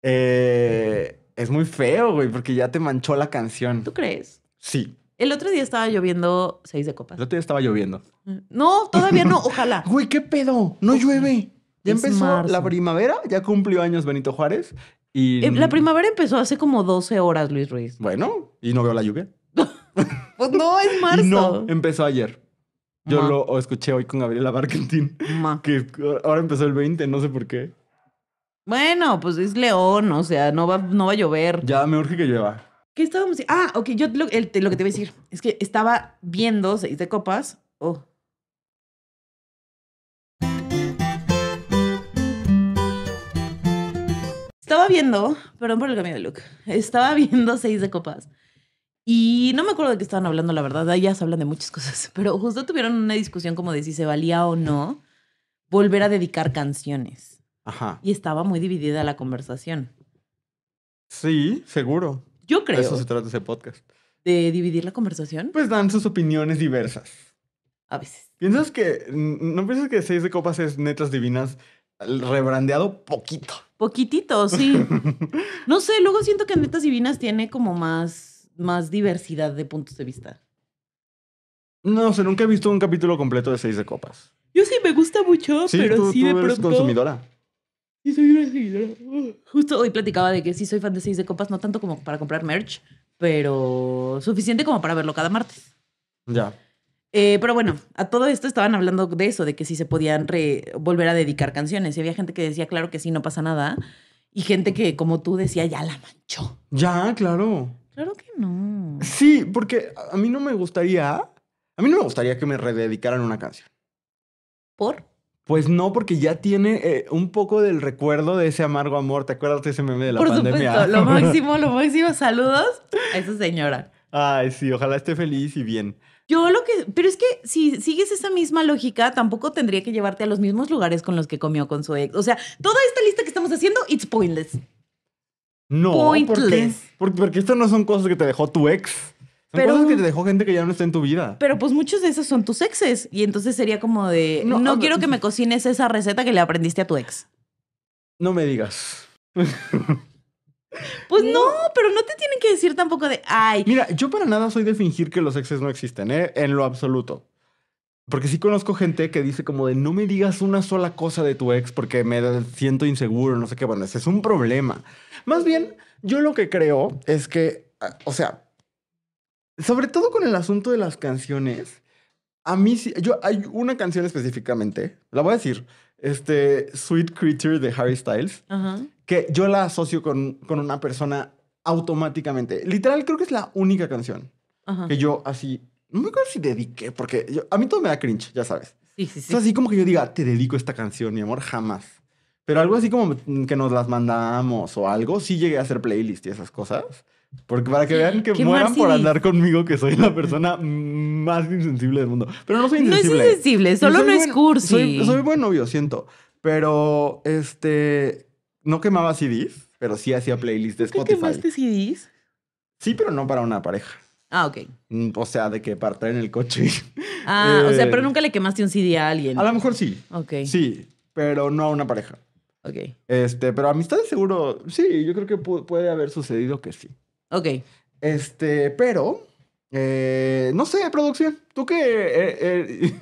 es muy feo, güey, porque ya te manchó la canción. ¿Tú crees? Sí, El otro día estaba lloviendo 6 de copas. el otro día estaba lloviendo. No, todavía no. Ojalá. Güey, ¿qué pedo? No llueve. Ya Es empezó marzo. la primavera, ya cumplió años Benito Juárez y... La primavera empezó hace como 12 horas, Luis Ruiz. Bueno, y no veo la lluvia. Pues no, es marzo. Y no, empezó ayer. Yo Ma. lo escuché hoy con Gabriela Barkentin, Ma. que ahora empezó el 20, no sé por qué. Bueno, pues es León, o sea, no va a llover. Ya me urge que llueva. ¿Qué estábamos diciendo? Ah, ok, yo lo que te iba a decir es que estaba viendo 6 de copas. Oh. Estaba viendo, perdón por el cambio de look, estaba viendo 6 de copas y no me acuerdo de qué estaban hablando, la verdad, ahí ya se hablan de muchas cosas, pero justo tuvieron una discusión como de si se valía o no volver a dedicar canciones Ajá. y estaba muy dividida la conversación. Sí, seguro. Yo creo Eso se trata ese podcast. de dividir la conversación Pues dan sus opiniones diversas. a veces. ¿Piensas que... ¿No piensas que 6 de copas es Netas Divinas rebrandeado poquito? Poquitito, sí. No sé, luego siento que Netas Divinas tiene como más diversidad de puntos de vista. No sé, nunca he visto un capítulo completo de 6 de copas. Yo sí me gusta mucho, Sí, pero tú sí de eres pronto... consumidora. Sí, soy una seguidora. Justo hoy platicaba de que sí soy fan de 6 de copas, no tanto como para comprar merch, pero suficiente como para verlo cada martes. Ya. Pero bueno, a todo esto estaban hablando de eso, de que si se podían volver a dedicar canciones. Y había gente que decía, claro que sí, no pasa nada. Y gente que, como tú, decía, ya la manchó. Ya, claro. Claro que no. Sí, porque a mí no me gustaría... A mí no me gustaría que me rededicaran una canción. ¿Por? Pues no, porque ya tiene un poco del recuerdo de ese amargo amor. ¿Te acuerdas de ese meme de la Por pandemia? supuesto, lo máximo, lo máximo. Saludos a esa señora. Ay, sí, ojalá esté feliz y bien. Pero es que si sigues esa misma lógica, tampoco tendría que llevarte a los mismos lugares con los que comió con su ex. O sea, toda esta lista que estamos haciendo, it's pointless. No, ¿por qué? Pointless. Porque estas no son cosas que te dejó tu ex. Son Pero- cosas que te dejó gente que ya no está en tu vida. Pero pues muchos de esos son tus exes. Y entonces sería como de, No, no a ver. quiero que me cocines esa receta que le aprendiste a tu ex. No me digas. Pues no, pero no te tienen que decir tampoco de, ay, Mira, yo para nada soy de fingir que los exes no existen, ¿eh? En lo absoluto. Porque sí conozco gente que dice como de no me digas una sola cosa de tu ex porque me siento inseguro, no sé qué. Bueno, ese es un problema. Más bien, yo lo que creo es que, o sea, sobre todo con el asunto de las canciones, a mí sí, hay una canción específicamente, la voy a decir, Sweet Creature de Harry Styles, ajá. que yo la asocio con una persona automáticamente. Literal, creo que es la única canción Ajá. que yo así, no me acuerdo si dediqué, porque a mí todo me da cringe, ya sabes. Sí, sí, Es sí. así como que yo diga, te dedico esta canción, mi amor, jamás. Pero algo así como que nos las mandamos o algo, sí llegué a hacer playlist y esas cosas. Porque para que vean que Qué mueran por Marcy. andar conmigo, que soy la persona más insensible del mundo. Pero no soy No es insensible. insensible, Y solo soy no es cursi. Soy buen novio, siento. Pero, no quemaba CDs, pero sí hacía playlists de ¿Qué Spotify. quemaste CDs? Sí, pero no para una pareja. Ah, ok. O sea, de que para traer en el coche. Ah, o sea, pero Eh, nunca le quemaste un CD a alguien. A lo mejor sí. Ok. Sí, pero no a una pareja. Ok. Pero amistades seguro, sí, yo creo que puede haber sucedido que sí. Ok. Pero, no sé, producción, tú que...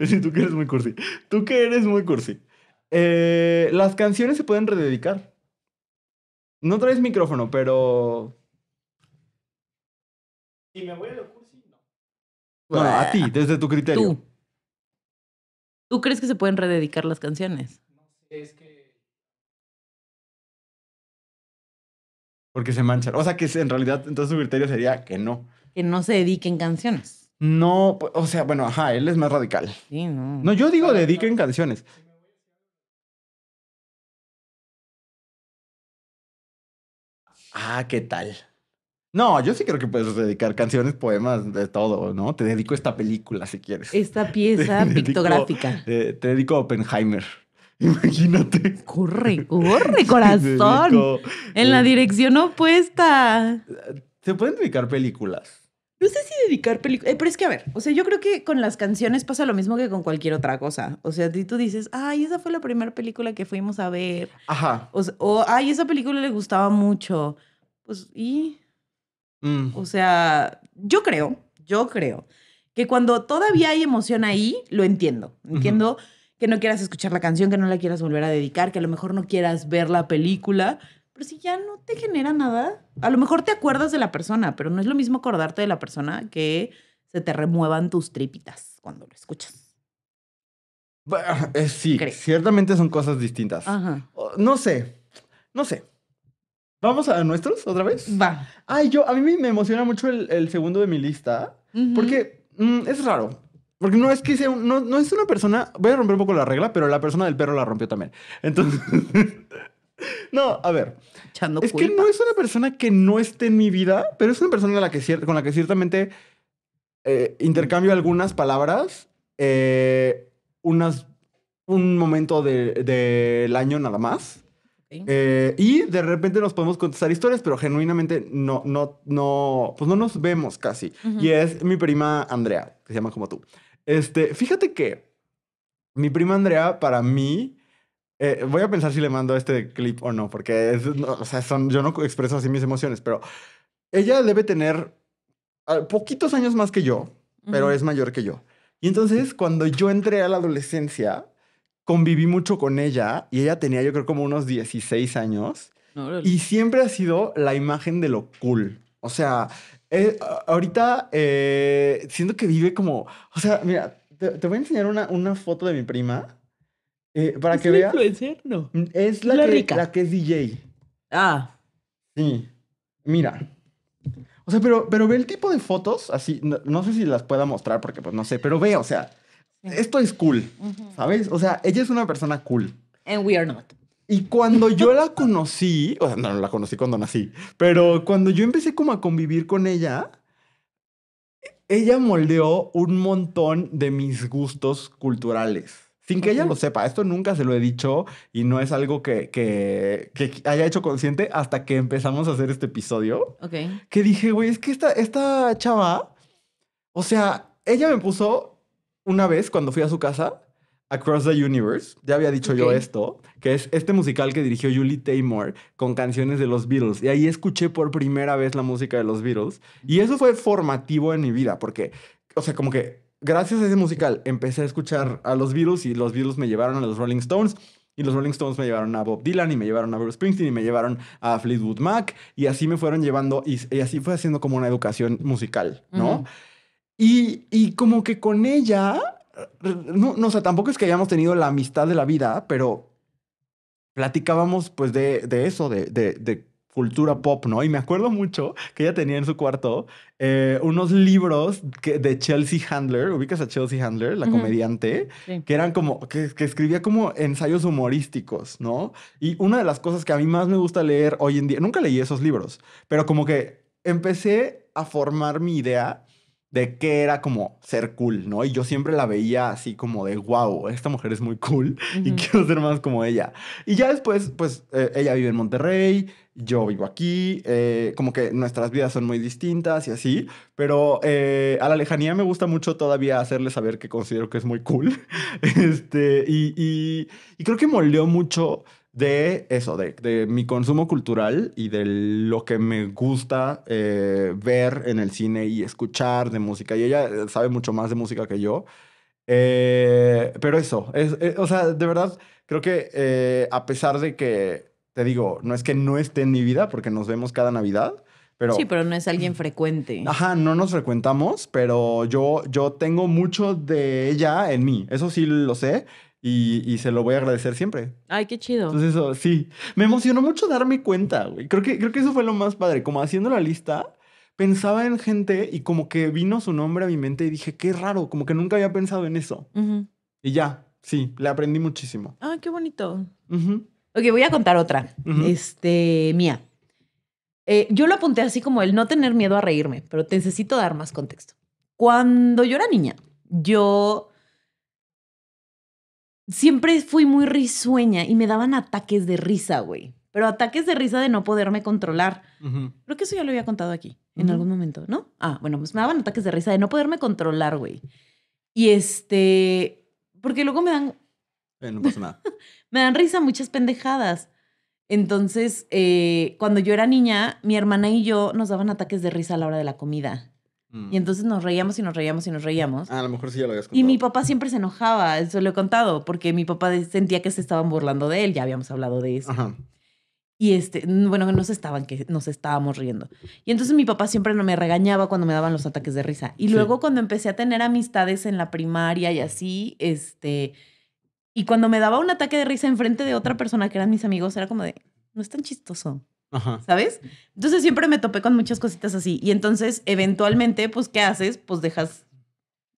sí, tú que eres muy cursi. Tú que eres muy cursi. Las canciones se pueden rededicar. No traes micrófono, pero... Si me voy a lo cursi, no. No, a ti, desde tu criterio. Tú. ¿Tú crees que se pueden rededicar las canciones? No sé, es que... Porque se manchan. O sea, que en realidad, entonces su criterio sería que no. Que no se dediquen canciones. No, o sea, bueno, ajá, él es más radical. Sí, no. No, yo digo dediquen canciones. Ah, ¿qué tal? No, yo sí creo que puedes dedicar canciones, poemas, de todo, ¿no? Te dedico esta película si quieres. Esta pieza Te dedico- pictográfica. te dedico a Oppenheimer. Imagínate. Corre, corre, Te corazón. dedico, En la eh, dirección opuesta. Se pueden dedicar películas. No sé si dedicar películas. Pero es que, a ver, o sea, yo creo que con las canciones pasa lo mismo que con cualquier otra cosa. O sea, tú dices, ay, esa fue la primera película que fuimos a ver. Ajá. Ay, esa película le gustaba mucho. Pues, y. Mm. O sea, yo creo que cuando todavía hay emoción ahí, lo entiendo. Entiendo que no quieras escuchar la canción, que no la quieras volver a dedicar, que a lo mejor no quieras ver la película, pero si ya no te genera nada, a lo mejor te acuerdas de la persona, pero no es lo mismo acordarte de la persona que se te remuevan tus tripitas cuando lo escuchas. Sí, Creo. ciertamente son cosas distintas. Ajá. No sé. ¿Vamos a nuestros otra vez? Va. Ay, a mí me emociona mucho el segundo de mi lista. Ujú. Porque es raro. Porque no es que sea no es una persona. Voy a romper un poco la regla, pero la persona del perro la rompió también. Entonces. No, a ver. Echando Es que culpa. no es una persona que no esté en mi vida, pero es una persona con la que ciertamente intercambio algunas palabras. Un momento del año nada más. Ok. Y de repente nos podemos contestar historias, pero genuinamente pues no nos vemos casi. Ujú. Y es mi prima Andrea, que se llama como tú. Fíjate que mi prima Andrea, para mí, voy a pensar si le mando este clip o no, porque o sea, yo no expreso así mis emociones, pero ella debe tener poquitos años más que yo, pero Ujú. es mayor que yo. Y entonces, cuando yo entré a la adolescencia, conviví mucho con ella y ella tenía yo creo como unos 16 años Órale. y siempre ha sido la imagen de lo cool. O sea, ahorita siento que vive como... O sea, mira, te voy a enseñar una foto de mi prima para ¿Es que la veas. influencer? No. Es la la rica. la que es DJ. Ah. Sí, mira. O sea, pero ve el tipo de fotos, así, no sé si las pueda mostrar porque pues no sé, pero ve, o sea, esto es cool, ¿sabes? O sea, ella es una persona cool. And we are not. Y cuando yo la conocí, o sea, no la conocí cuando nací, pero cuando yo empecé como a convivir con ella moldeó un montón de mis gustos culturales. Sin que ella Ok. lo sepa, esto nunca se lo he dicho y no es algo que haya hecho consciente hasta que empezamos a hacer este episodio. Ok. Que dije, güey, es que esta chava, o sea, ella me puso una vez cuando fui a su casa, Across the Universe, ya había dicho yo Ok. esto, que es este musical que dirigió Julie Taymor con canciones de los Beatles. Y ahí escuché por primera vez la música de los Beatles. Y eso fue formativo en mi vida, porque, o sea, como que gracias a ese musical empecé a escuchar a los Beatles y los Beatles me llevaron a los Rolling Stones. Y los Rolling Stones me llevaron a Bob Dylan y me llevaron a Bruce Springsteen y me llevaron a Fleetwood Mac. Y así me fueron llevando y así fue haciendo como una educación musical, ¿no? Ujú. Y como que con ella, no, o sea, tampoco es que hayamos tenido la amistad de la vida, pero platicábamos pues de eso, de cultura pop, ¿no? Y me acuerdo mucho que ella tenía en su cuarto unos libros de Chelsea Handler, ¿ubicas a Chelsea Handler, la Ujú. comediante? Sí. Que eran como, que escribía como ensayos humorísticos, ¿no? Y una de las cosas que a mí más me gusta leer hoy en día, nunca leí esos libros, pero como que empecé a formar mi idea de qué era como ser cool, ¿no? Y yo siempre la veía así como de, wow, esta mujer es muy cool y Ujú. quiero ser más como ella. Y ya después, pues, ella vive en Monterrey, yo vivo aquí, como que nuestras vidas son muy distintas y así, pero a la lejanía me gusta mucho todavía hacerle saber que considero que es muy cool. Y creo que moldeó mucho de eso, de mi consumo cultural y de lo que me gusta ver en el cine y escuchar de música. Y ella sabe mucho más de música que yo. Pero eso, o sea, de verdad, creo que a pesar de que, te digo, no es que no esté en mi vida, porque nos vemos cada Navidad, Sí, pero, pero no es alguien frecuente. ajá, no nos frecuentamos, pero yo tengo mucho de ella en mí. Eso sí lo sé y se lo voy a agradecer siempre. Ay, qué chido. Entonces, eso, sí. Me emocionó mucho darme cuenta, güey. Creo que eso fue lo más padre. Como haciendo la lista, pensaba en gente y como que vino su nombre a mi mente y dije, qué raro, como que nunca había pensado en eso. Ujú. Y ya, sí, le aprendí muchísimo. Ay, qué bonito. Ujú, Ok, voy a contar otra. ujú. Mía. Yo lo apunté así como el no tener miedo a reírme, pero te necesito dar más contexto. Cuando yo era niña, yo siempre fui muy risueña y me daban ataques de risa, güey. Pero ataques de risa de no poderme controlar. Ujú. Creo que eso ya lo había contado aquí en Ujú. algún momento, ¿no? Ah, bueno, pues me daban ataques de risa de no poderme controlar, güey. Y porque luego No pasa nada. me dan risa muchas pendejadas. Entonces, cuando yo era niña, mi hermana y yo nos daban ataques de risa a la hora de la comida. Y entonces nos reíamos y nos reíamos y nos reíamos. A lo mejor sí ya lo habías Y contado. mi papá siempre se enojaba, eso lo he contado, porque mi papá sentía que se estaban burlando de él, ya habíamos hablado de eso. Ajá. Y bueno, que nos estábamos riendo. Y entonces mi papá siempre no me regañaba cuando me daban los ataques de risa. Y Sí. luego cuando empecé a tener amistades en la primaria y así, y cuando me daba un ataque de risa enfrente de otra persona que eran mis amigos, era como de, no es tan chistoso, Ajá. ¿sabes? Entonces siempre me topé con muchas cositas así. Y entonces, eventualmente, pues, ¿qué haces? Pues dejas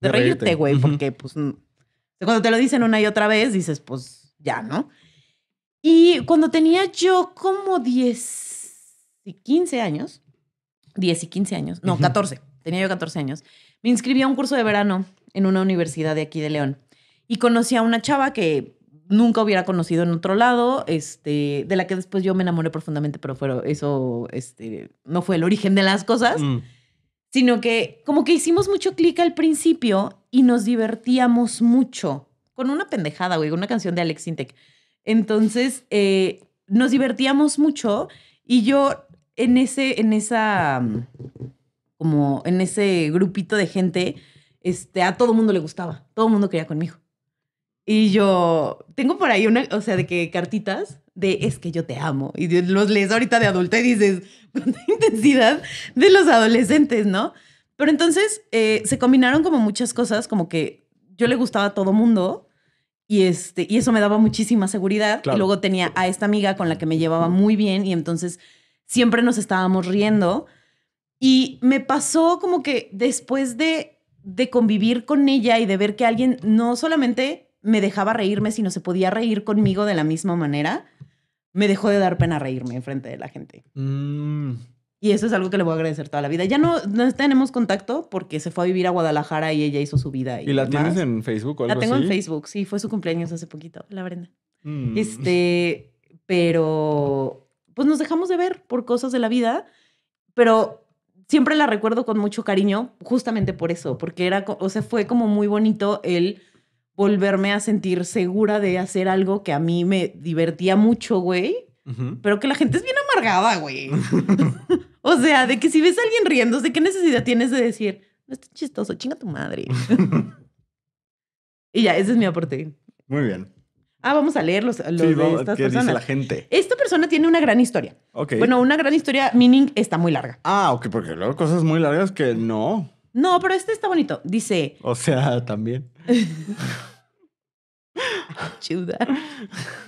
de De reírte. reírte, güey, Ujú. porque, pues, cuando te lo dicen una y otra vez, dices, pues, ya, ¿no? Y cuando tenía yo como 10 y 15 años, 10 y 15 años, no, Ujú. 14, tenía yo 14 años, me inscribí a un curso de verano en una universidad de aquí de León y conocí a una chava que nunca hubiera conocido en otro lado, de la que después yo me enamoré profundamente, pero eso no fue el origen de las cosas, Mm. sino que como que hicimos mucho clic al principio y nos divertíamos mucho con una pendejada, güey, una canción de Alex Sintek. Entonces, nos divertíamos mucho y yo como en ese grupito de gente, a todo mundo le gustaba, todo mundo quería conmigo. Y yo tengo por ahí o sea, de que cartitas de es que yo te amo. Y los lees ahorita de adulta y dices, con la intensidad de los adolescentes, ¿no? Pero entonces se combinaron como muchas cosas, como que yo le gustaba a todo mundo y eso me daba muchísima seguridad. Claro. Y luego tenía a esta amiga con la que me llevaba muy bien y entonces siempre nos estábamos riendo. Y me pasó como que después de convivir con ella y de ver que alguien no solamente me dejaba reírme, sino se podía reír conmigo de la misma manera, me dejó de dar pena reírme enfrente de la gente. Mm. Y eso es algo que le voy a agradecer toda la vida. Ya no tenemos contacto porque se fue a vivir a Guadalajara y ella hizo su vida. ¿Y la demás. tienes en Facebook o algo La tengo así? en Facebook, sí, fue su cumpleaños hace poquito, la Brenda. Mm. Pero pues nos dejamos de ver por cosas de la vida, pero siempre la recuerdo con mucho cariño justamente por eso, porque fue como muy bonito el volverme a sentir segura de hacer algo que a mí me divertía mucho, güey, Ujú. pero que la gente es bien amargada, güey. O sea, de que si ves a alguien riéndose, ¿qué necesidad tienes de decir, no está chistoso, chinga tu madre? Y ya, ese es mi aporte. Muy bien. Vamos a leer los Sí, de vamos, estas ¿qué dice personas. la gente? Esta persona tiene una gran historia. Ok. Bueno, una gran historia, meaning está muy larga. Ok, porque luego cosas muy largas que no. No, pero este está bonito. Dice, O sea, también. chuda.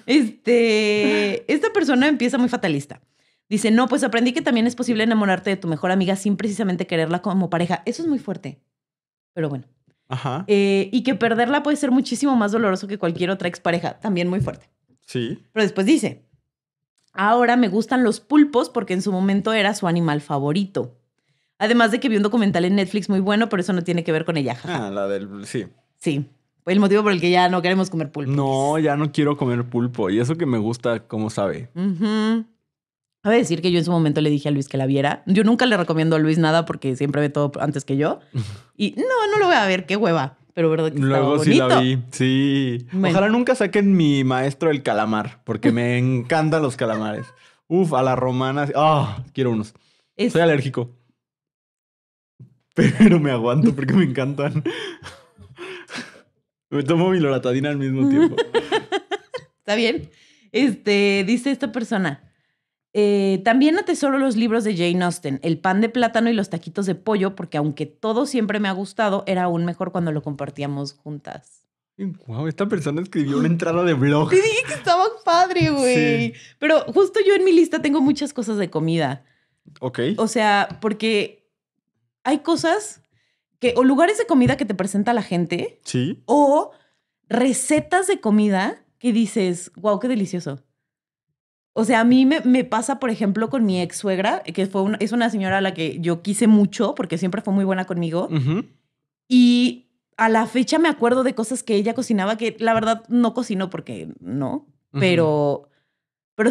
Esta persona empieza muy fatalista. Dice, no, pues aprendí que también es posible enamorarte de tu mejor amiga sin precisamente quererla como pareja. Eso es muy fuerte. Pero bueno. Ajá. Y que perderla puede ser muchísimo más doloroso que cualquier otra expareja. También muy fuerte. Sí. Pero después dice, ahora me gustan los pulpos porque en su momento era su animal favorito. Además de que vi un documental en Netflix muy bueno, pero eso no tiene que ver con ella. jaja. Ah, la del... Sí. Sí, fue el motivo por el que ya no queremos comer pulpo. No, ya no quiero comer pulpo. Y eso que me gusta, ¿cómo sabe? Ujú. Cabe decir que yo en su momento le dije a Luis que la viera. Yo nunca le recomiendo a Luis nada porque siempre ve todo antes que yo. Y no lo voy a ver, qué hueva. Pero verdad que estaba Luego sí bonito. la vi. Sí. Bueno. Ojalá nunca saquen mi maestro el calamar, porque me encantan los calamares. Uf, a la romana. Ah, quiero unos. Es- Soy alérgico. Pero me aguanto porque me encantan. Me tomo mi loratadina al mismo tiempo. Está bien. Dice esta persona. También atesoro los libros de Jane Austen, El pan de plátano y los taquitos de pollo, porque aunque todo siempre me ha gustado, era aún mejor cuando lo compartíamos juntas. Wow, esta persona escribió una entrada de blog. Te dije que estaba padre, güey. Sí. Pero justo yo en mi lista tengo muchas cosas de comida. Ok. O sea, porque hay cosas o lugares de comida que te presenta la gente, Sí. o recetas de comida que dices, wow, qué delicioso. O sea, a mí me pasa, por ejemplo, con mi ex suegra, que es una señora a la que yo quise mucho porque siempre fue muy buena conmigo. Ujú. Y a la fecha me acuerdo de cosas que ella cocinaba que la verdad no cocinó porque no, pero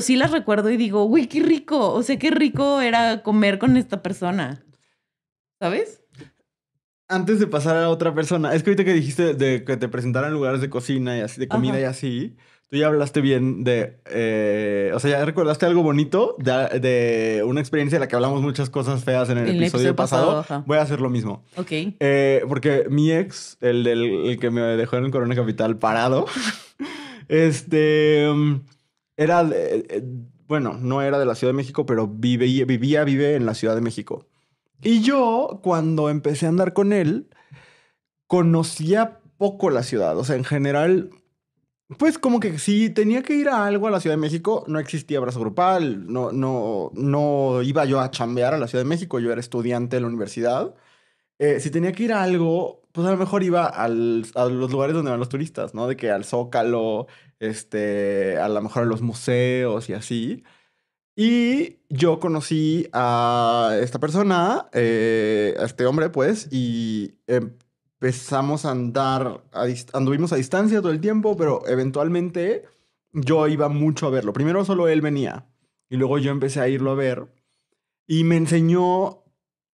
sí las recuerdo y digo, uy, qué rico. O sea, qué rico era comer con esta persona. ¿Sabes? Antes de pasar a otra persona, es que ahorita que dijiste de que te presentaran lugares de cocina y así, de comida Ajá. y así, tú ya hablaste bien o sea, ya recordaste algo bonito de una experiencia de la que hablamos muchas cosas feas en el episodio pasado. ajá. Voy a hacer lo mismo. Ok. Porque mi ex, el que me dejó en Corona Capital parado, era, bueno, no era de la Ciudad de México, pero vive en la Ciudad de México. Y yo, cuando empecé a andar con él, conocía poco la ciudad. O sea, en general, pues como que si tenía que ir a algo a la Ciudad de México, no existía abrazo grupal, no iba yo a chambear a la Ciudad de México, yo era estudiante de la universidad. Si tenía que ir a algo, pues a lo mejor iba a los lugares donde van los turistas, ¿no? De que al Zócalo, a lo mejor a los museos y así. Y yo conocí a esta persona, a este hombre, pues, y empezamos a andar, anduvimos a distancia todo el tiempo, pero eventualmente yo iba mucho a verlo. Primero solo él venía, y luego yo empecé a irlo a ver, y me enseñó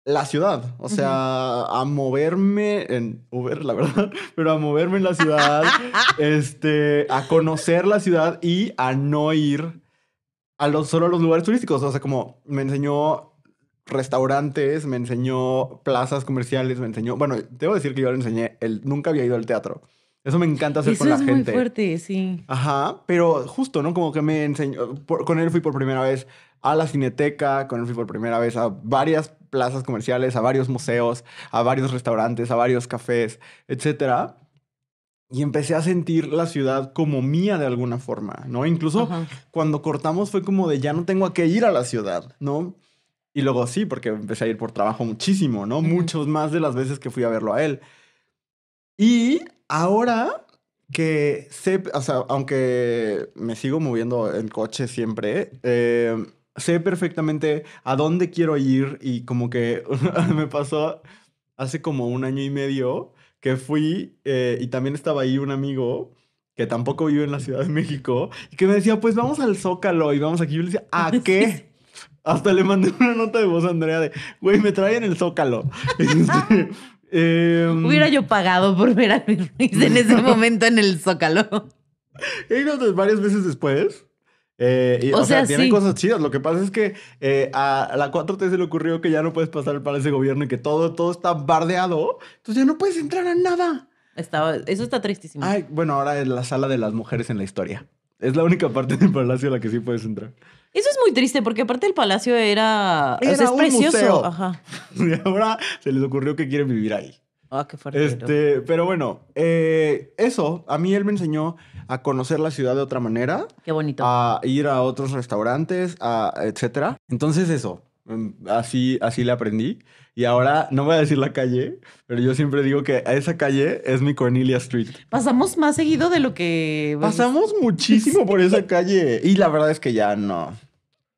la ciudad, o sea, a moverme en Uber, la verdad, pero a moverme en la ciudad, a conocer la ciudad y a no ir solo a los lugares turísticos. O sea, como me enseñó restaurantes, me enseñó plazas comerciales, me enseñó... Bueno, debo decir que yo le enseñé, él nunca había ido al teatro. Eso me encanta hacer Eso con la es gente. muy fuerte, sí. Ajá, pero justo, ¿no? Como que me enseñó... con él fui por primera vez a la Cineteca, con él fui por primera vez a varias plazas comerciales, a varios museos, a varios restaurantes, a varios cafés, etcétera. Y empecé a sentir la ciudad como mía de alguna forma, ¿no? Incluso Ajá. cuando cortamos fue como de ya no tengo a qué ir a la ciudad, ¿no? Y luego sí, porque empecé a ir por trabajo muchísimo, ¿no? Ujú. Muchos más de las veces que fui a verlo a él. Y ahora que sé, o sea, aunque me sigo moviendo en coche siempre, sé perfectamente a dónde quiero ir y como que me pasó hace como un año y medio que fui y también estaba ahí un amigo que tampoco vive en la Ciudad de México y que me decía, pues vamos al Zócalo y vamos aquí. Yo le decía, ¿a qué? Hasta le mandé una nota de voz a Andrea de, güey, me traen el Zócalo. Hubiera yo pagado por ver a Luis Ruiz en ese momento en el Zócalo. He ido varias veces después. O O sea, sea, tiene sí. cosas chidas. Lo que pasa es que a la 4T se le ocurrió que ya no puedes pasar para ese gobierno y que todo está bardeado. Entonces ya no puedes entrar a nada. Eso está tristísimo. Ay, bueno, ahora es la sala de las mujeres en la historia. Es la única parte del palacio a la que sí puedes entrar. Eso es muy triste porque aparte el palacio era... o sea, Era es un precioso. museo. Ajá. Y ahora se les ocurrió que quieren vivir ahí. Ah, qué fuerte. Pero bueno, eso, a mí él me enseñó a conocer la ciudad de otra manera, Qué bonito. a ir a otros restaurantes, etcétera. Entonces eso, así le aprendí. Y ahora, no voy a decir la calle, pero yo siempre digo que a esa calle es mi Cornelia Street. Pasamos más seguido de lo que... Pasamos muchísimo por esa calle y la verdad es que ya no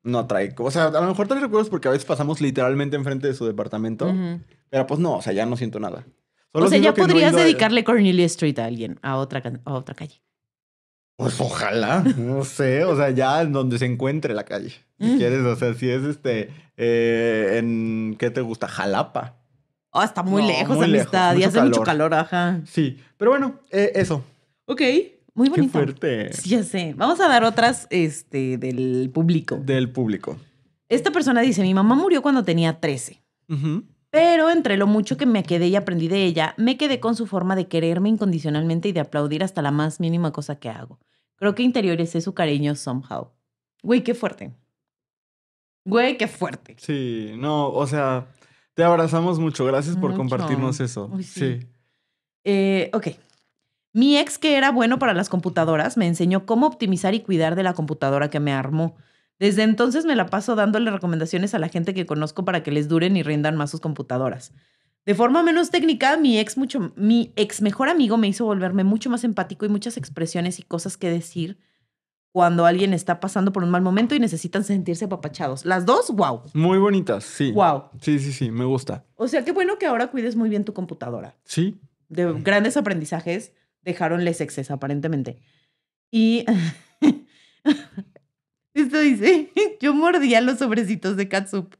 no trae. O sea, a lo mejor trae recuerdos porque a veces pasamos literalmente enfrente de su departamento. Ujú. Pero pues no, o sea, ya no siento nada. O Solo sea, siento ya que no he podrías ido a- dedicarle Cornelia Street a alguien, a otra calle. Pues ojalá, no sé, o sea, ya en donde se encuentre la calle. Si Mm. quieres, o sea, si es ¿qué te gusta? Jalapa. Oh, está muy No, lejos, muy lejos, amistad. Y mucho hace mucho calor. calor, ajá. Sí, pero bueno, eso. Ok, muy Qué bonito. fuerte. Sí, ya sé. Vamos a dar otras del público. Del público. Esta persona dice, mi mamá murió cuando tenía 13. Ujú. Pero entre lo mucho que me quedé y aprendí de ella, me quedé con su forma de quererme incondicionalmente y de aplaudir hasta la más mínima cosa que hago. Creo que interioricé su cariño somehow. Güey, qué fuerte. Güey, qué fuerte. Sí, no, o sea, te abrazamos mucho. Gracias por Mucho. compartirnos eso. Uy, sí. Sí. Ok. Mi ex, que era bueno para las computadoras, me enseñó cómo optimizar y cuidar de la computadora que me armó. Desde entonces me la paso dándole recomendaciones a la gente que conozco para que les duren y rindan más sus computadoras. De forma menos técnica, mi ex mejor amigo me hizo volverme mucho más empático y muchas expresiones y cosas que decir cuando alguien está pasando por un mal momento y necesitan sentirse apapachados. Las dos, wow. Muy bonitas, sí. Wow. Sí, me gusta. O sea, qué bueno que ahora cuides muy bien tu computadora. Sí. De grandes aprendizajes dejaron les exes, aparentemente. Y esto dice, yo mordía los sobrecitos de catsup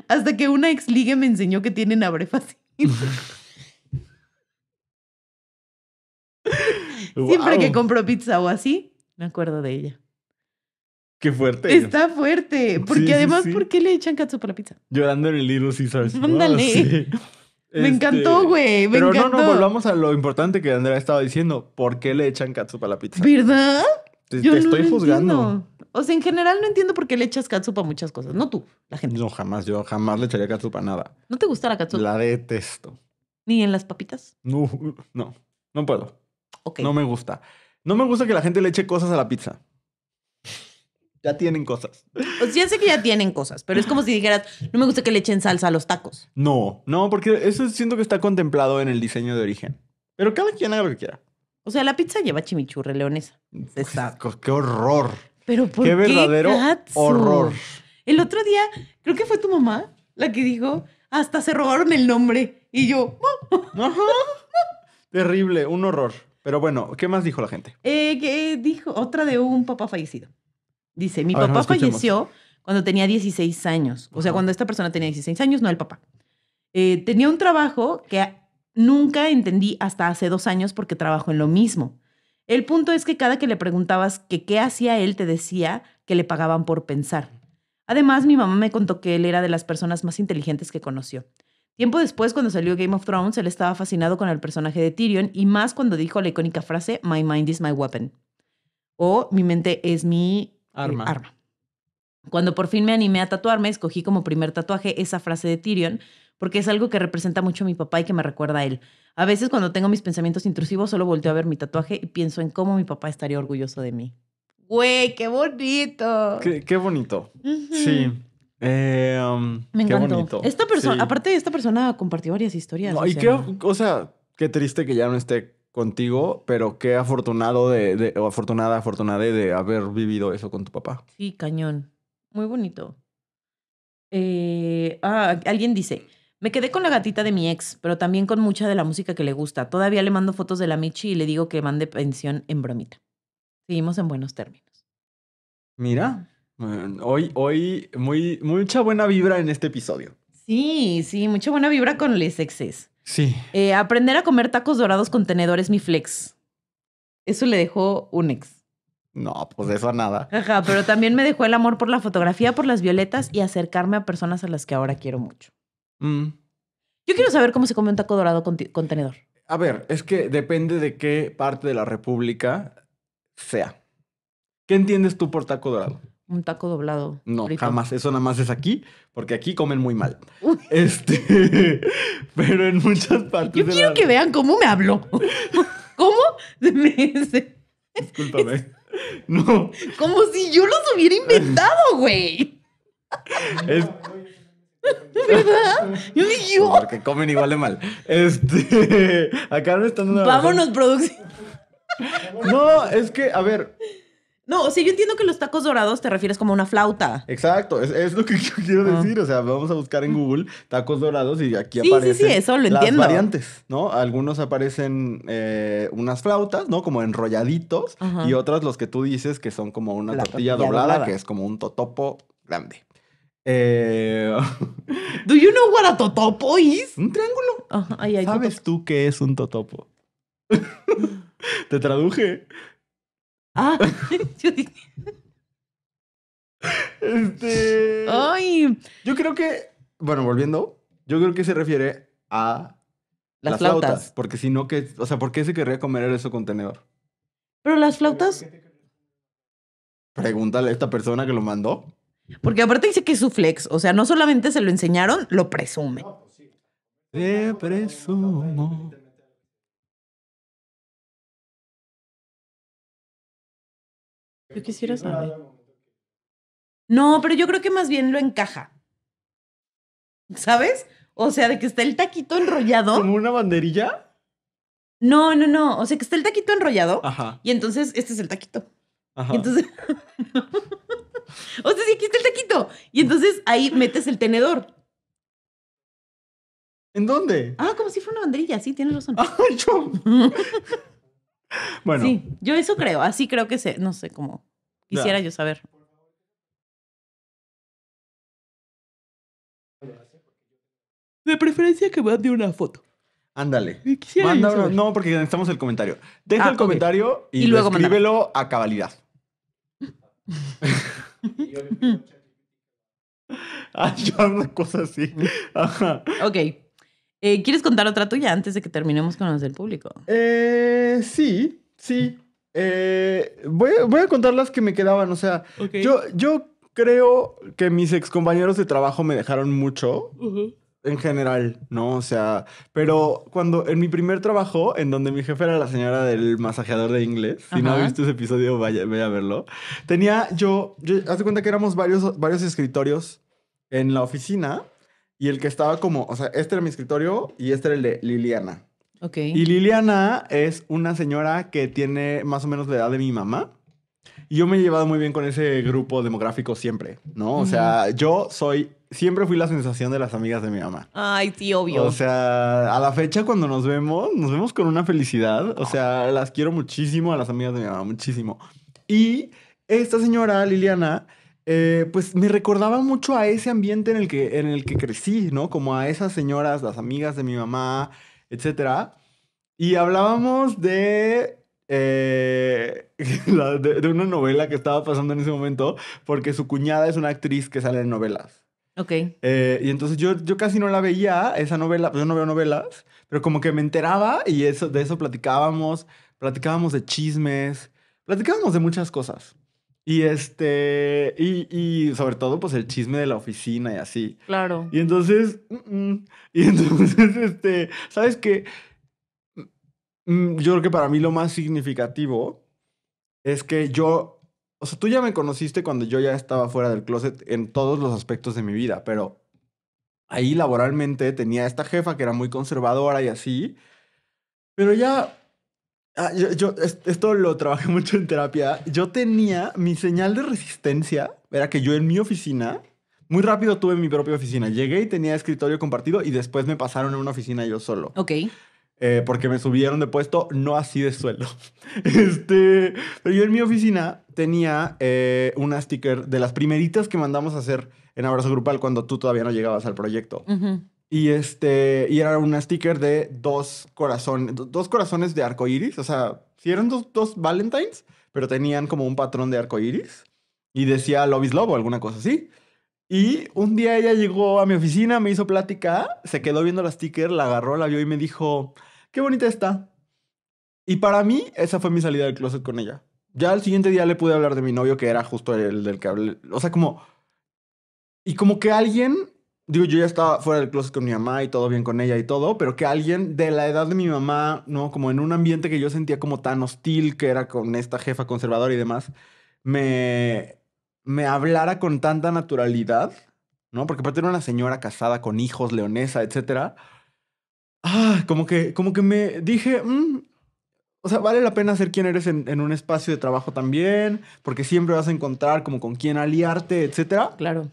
hasta que una ex ligue me enseñó que tienen abre fácil. Siempre que Guau, compro pizza o así, me acuerdo de ella. qué fuerte. Está fuerte. Porque Sí, además, sí. ¿por qué le echan catsup a la pizza? Llorando en el Little Caesars. Ándale. Sí. Me encantó, güey. Me Pero encantó. no, volvamos a lo importante que Andrea estaba diciendo. ¿Por qué le echan catsup a la pizza? ¿Verdad? Te Yo no estoy lo juzgando. entiendo. O sea, en general no entiendo por qué le echas catsup a muchas cosas. No tú, la gente. No, jamás, yo jamás le echaría catsup a nada. ¿No te gusta la catsup? La detesto. ¿Ni en las papitas? No puedo. Ok. No me gusta. No me gusta que la gente le eche cosas a la pizza. Ya tienen cosas. Pues ya sé que ya tienen cosas, pero es como si dijeras, no me gusta que le echen salsa a los tacos. No, porque eso siento que está contemplado en el diseño de origen. Pero cada quien haga lo que quiera. O sea, la pizza lleva chimichurri leonesa. Se sabe. ¡Qué horror! Pero ¿por ¡Qué verdadero catsup? horror! El otro día, creo que fue tu mamá la que dijo, hasta se robaron el nombre. Y yo, Ajá. Terrible, un horror. Pero bueno, ¿qué más dijo la gente? que dijo otra de un papá fallecido. Dice, mi A ver, no papá escuchemos. falleció cuando tenía 16 años. O sea, Ajá. cuando esta persona tenía 16 años, no el papá. Tenía un trabajo que nunca entendí hasta hace 2 años porque trabajó en lo mismo. El punto es que cada que le preguntabas que qué hacía él, te decía que le pagaban por pensar. Además, mi mamá me contó que él era de las personas más inteligentes que conoció. Tiempo después, cuando salió Game of Thrones, él estaba fascinado con el personaje de Tyrion y más cuando dijo la icónica frase, My mind is my weapon. O mi mente es mi Arma. Cuando por fin me animé a tatuarme, escogí como primer tatuaje esa frase de Tyrion porque es algo que representa mucho a mi papá y que me recuerda a él. A veces cuando tengo mis pensamientos intrusivos solo volteo a ver mi tatuaje y pienso en cómo mi papá estaría orgulloso de mí. ¡Güey, qué bonito! Qué bonito. Ujú. Sí. Me Qué encantó. bonito. Esta persona, Sí. aparte, esta persona compartió varias historias. No, o y sea, o sea, qué triste que ya no esté contigo, pero qué afortunado o afortunada de haber vivido eso con tu papá. sí, cañón. Muy bonito. Alguien dice, me quedé con la gatita de mi ex, pero también con mucha de la música que le gusta. Todavía le mando fotos de la Michi y le digo que mande pensión en bromita. Seguimos en buenos términos. Mira, hoy mucha buena vibra en este episodio. Sí, mucha buena vibra con les exes. Sí. Aprender a comer tacos dorados con tenedor es mi flex. Eso le dejó un ex. No, pues eso a nada. Ajá, pero también me dejó el amor por la fotografía, por las violetas y acercarme a personas a las que ahora quiero mucho. Yo quiero saber cómo se come un taco dorado con tenedor. A ver, es que depende de qué parte de la República sea. ¿Qué entiendes tú por taco dorado? Un taco doblado. No, frito. jamás. Eso nada más es aquí, porque aquí comen muy mal. Uy. Pero en muchas partes Yo de quiero la... que vean cómo me habló. ¿Cómo? Discúlpame. No, Como si yo los hubiera inventado, güey. es ¿Verdad? Yo dije, yo. porque comen igual de mal. Acá no están dando una Vámonos, producción. razón. No, es que, a ver, No, o sea, yo entiendo que los tacos dorados te refieres como a una flauta. Exacto, es lo que yo quiero decir. O sea, vamos a buscar en Google tacos dorados y aquí Sí, aparecen eso lo las entiendo. variantes, ¿no? Algunos aparecen unas flautas, ¿no? Como enrolladitos. Ajá. Y otras los que tú dices que son como una La tortilla tortilla doblada, doblada. que es como un totopo grande. Do you know what a totopo is? Un triángulo. Ajá, ahí hay ¿Sabes tú qué es un totopo? Te traduje. Ah, yo dije, ay, Yo creo que, bueno, volviendo, yo creo que se refiere a las flautas. porque si no, que, o sea, ¿por qué se querría comer eso con tenedor? Pero las flautas, Pregúntale a esta persona que lo mandó. porque aparte dice que es su flex, o sea, no solamente se lo enseñaron, lo presume. Te presumo. Yo quisiera saber. No, pero yo creo que más bien lo encaja. ¿Sabes? O sea, de que está el taquito enrollado. ¿Como una banderilla? No, no, no. O sea, que está el taquito enrollado. Ajá, Y entonces este es el taquito. ajá. Y entonces. O sea, sí, aquí está el taquito. Y entonces ahí metes el tenedor. ¿En dónde? Ah, como si fuera una banderilla. Sí, tienes razón. Ay, yo. Bueno, Sí, yo eso creo. Así creo que se. No sé cómo. Quisiera yo saber. De preferencia que mande una foto. ándale. Quisiera Manda yo saber. no, porque necesitamos el comentario. Deja Ah, el ok. comentario y, Y luego escríbelo a cabalidad. Ah, yo una cosa así. Ajá. Ok. ¿Quieres contar otra tuya antes de que terminemos con los del público? Sí, sí. Voy a contar las que me quedaban. O sea, Ok. yo creo que mis excompañeros de trabajo me dejaron mucho. En general, ¿no? O sea, pero cuando en mi primer trabajo, en donde mi jefe era la señora del masajeador de inglés, si no Ajá. has visto ese episodio, vaya a verlo. Tenía haz de cuenta que éramos varios escritorios en la oficina y el que estaba como, o sea, este era mi escritorio y este era el de Liliana. Ok. Y Liliana es una señora que tiene más o menos la edad de mi mamá. Y yo me he llevado muy bien con ese grupo demográfico siempre, ¿no? O sea, siempre fui la sensación de las amigas de mi mamá. Ay, sí, obvio. O sea, a la fecha cuando nos vemos con una felicidad. O sea, las quiero muchísimo a las amigas de mi mamá, muchísimo. Y esta señora, Liliana, pues me recordaba mucho a ese ambiente en el que crecí, ¿no? Como a esas señoras, las amigas de mi mamá, etcétera. Y hablábamos de una novela que estaba pasando en ese momento, porque su cuñada es una actriz que sale en novelas. Ok. Y entonces yo casi no la veía, esa novela, pues yo no veo novelas, pero como que me enteraba y de eso platicábamos de chismes, platicábamos de muchas cosas. Y sobre todo, pues el chisme de la oficina y así. Claro. Y entonces, y entonces, ¿sabes qué? Yo creo que para mí lo más significativo es que o sea, tú ya me conociste cuando yo ya estaba fuera del closet en todos los aspectos de mi vida, pero ahí laboralmente tenía esta jefa que era muy conservadora y así, pero ya, esto lo trabajé mucho en terapia, yo tenía mi señal de resistencia, era que yo en mi oficina, muy rápido tuve mi propia oficina, llegué y tenía escritorio compartido y después me pasaron a una oficina yo solo. Ok. Porque me subieron de puesto, no así de sueldo. Pero yo en mi oficina tenía una sticker de las primeritas que mandamos a hacer en Abrazo Grupal cuando tú todavía no llegabas al proyecto. Ujú. Y era una sticker de dos corazones de arco iris. O sea, sí eran dos Valentines, pero tenían como un patrón de arco iris. Y decía Love is Love o alguna cosa así. Y un día ella llegó a mi oficina, me hizo plática, se quedó viendo la sticker, la agarró, la vio y me dijo, qué bonita está. Y para mí, esa fue mi salida del closet con ella. Ya al siguiente día le pude hablar de mi novio, que era justo el del que hablé. O sea, como... Y como que alguien... Digo, yo ya estaba fuera del closet con mi mamá y todo bien con ella y todo, pero que alguien de la edad de mi mamá, ¿no? Como en un ambiente que yo sentía como tan hostil, que era con esta jefa conservadora y demás, me, me hablara con tanta naturalidad, ¿no? Porque aparte era una señora casada con hijos, leonesa, etcétera. Como que me dije, o sea, vale la pena ser quien eres en un espacio de trabajo también, porque siempre vas a encontrar como con quién aliarte, etcétera. Claro.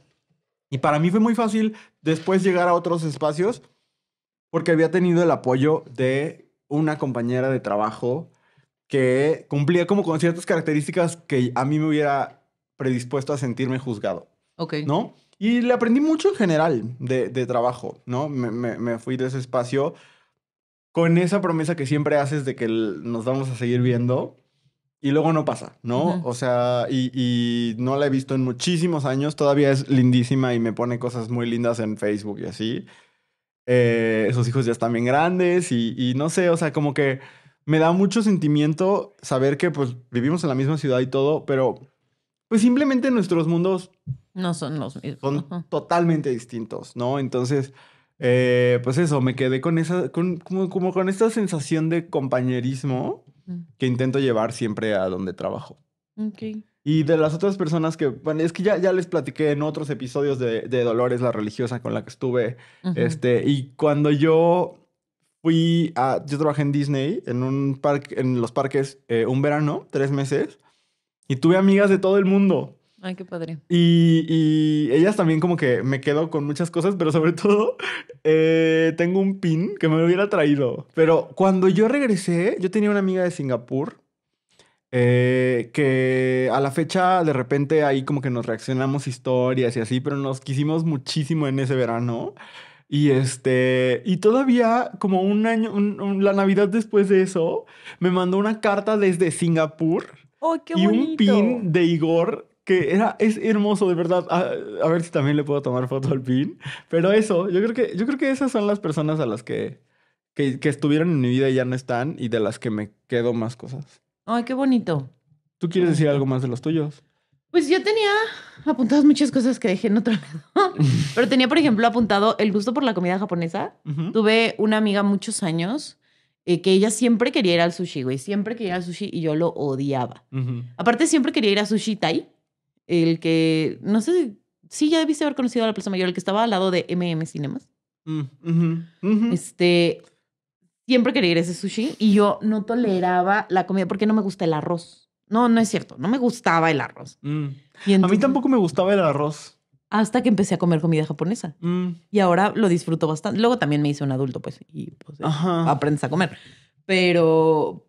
Y para mí fue muy fácil después llegar a otros espacios porque había tenido el apoyo de una compañera de trabajo que cumplía como con ciertas características que a mí me hubiera predispuesto a sentirme juzgado, Ok. ¿no? Y le aprendí mucho en general de trabajo, ¿no? Me fui de ese espacio con esa promesa que siempre haces de que nos vamos a seguir viendo y luego no pasa, ¿no? Ujú. O sea, y no la he visto en muchísimos años, todavía es lindísima y me pone cosas muy lindas en Facebook y así. Sus hijos ya están bien grandes y no sé, o sea, como que me da mucho sentimiento saber que pues vivimos en la misma ciudad y todo, pero pues simplemente nuestros mundos No son los mismos. son Ajá. totalmente distintos, ¿no? Entonces, pues eso, me quedé con esa, como con esta sensación de compañerismo que intento llevar siempre a donde trabajo. Ok. Y de las otras personas que, bueno, es que ya les platiqué en otros episodios de Dolores, la religiosa con la que estuve, Ujú. y cuando yo trabajé en Disney, en un parque, en los parques, un verano, 3 meses, y tuve amigas de todo el mundo. Ay, qué padre. Y ellas también como que me quedo con muchas cosas, pero sobre todo tengo un pin que me lo hubiera traído. Pero cuando yo regresé, yo tenía una amiga de Singapur que a la fecha de repente ahí como que nos reaccionamos historias y así, pero nos quisimos muchísimo en ese verano. Y todavía como un año, la Navidad después de eso, me mandó una carta desde Singapur ¡Ay, qué y un bonito! pin de Igor que es hermoso, de verdad. A ver si también le puedo tomar foto al pin. Pero eso, yo creo que esas son las personas a las que estuvieron en mi vida y ya no están y de las que me quedo más cosas. ¡Ay, qué bonito! ¿Tú Qué quieres decir bonito. algo más de los tuyos? Pues yo tenía apuntadas muchas cosas que dejé en otro lado. Pero tenía, por ejemplo, apuntado el gusto por la comida japonesa. Ujú. Tuve una amiga muchos años que ella siempre quería ir al sushi, güey. Siempre quería ir al sushi y yo lo odiaba. Ujú. Aparte, siempre quería ir a Sushi Thai. El que, no sé, sí, ya debiste haber conocido a la Plaza Mayor, el que estaba al lado de Cinemas. Ujú. Ujú. Siempre quería ir a ese sushi y yo no toleraba la comida porque no me gusta el arroz. No, no es cierto, no me gustaba el arroz. Mm. Y A mí entonces, tampoco me gustaba el arroz. hasta que empecé a comer comida japonesa. Mm. Y ahora lo disfruto bastante. Luego también me hice un adulto, pues, y pues Ajá. aprendes a comer. Pero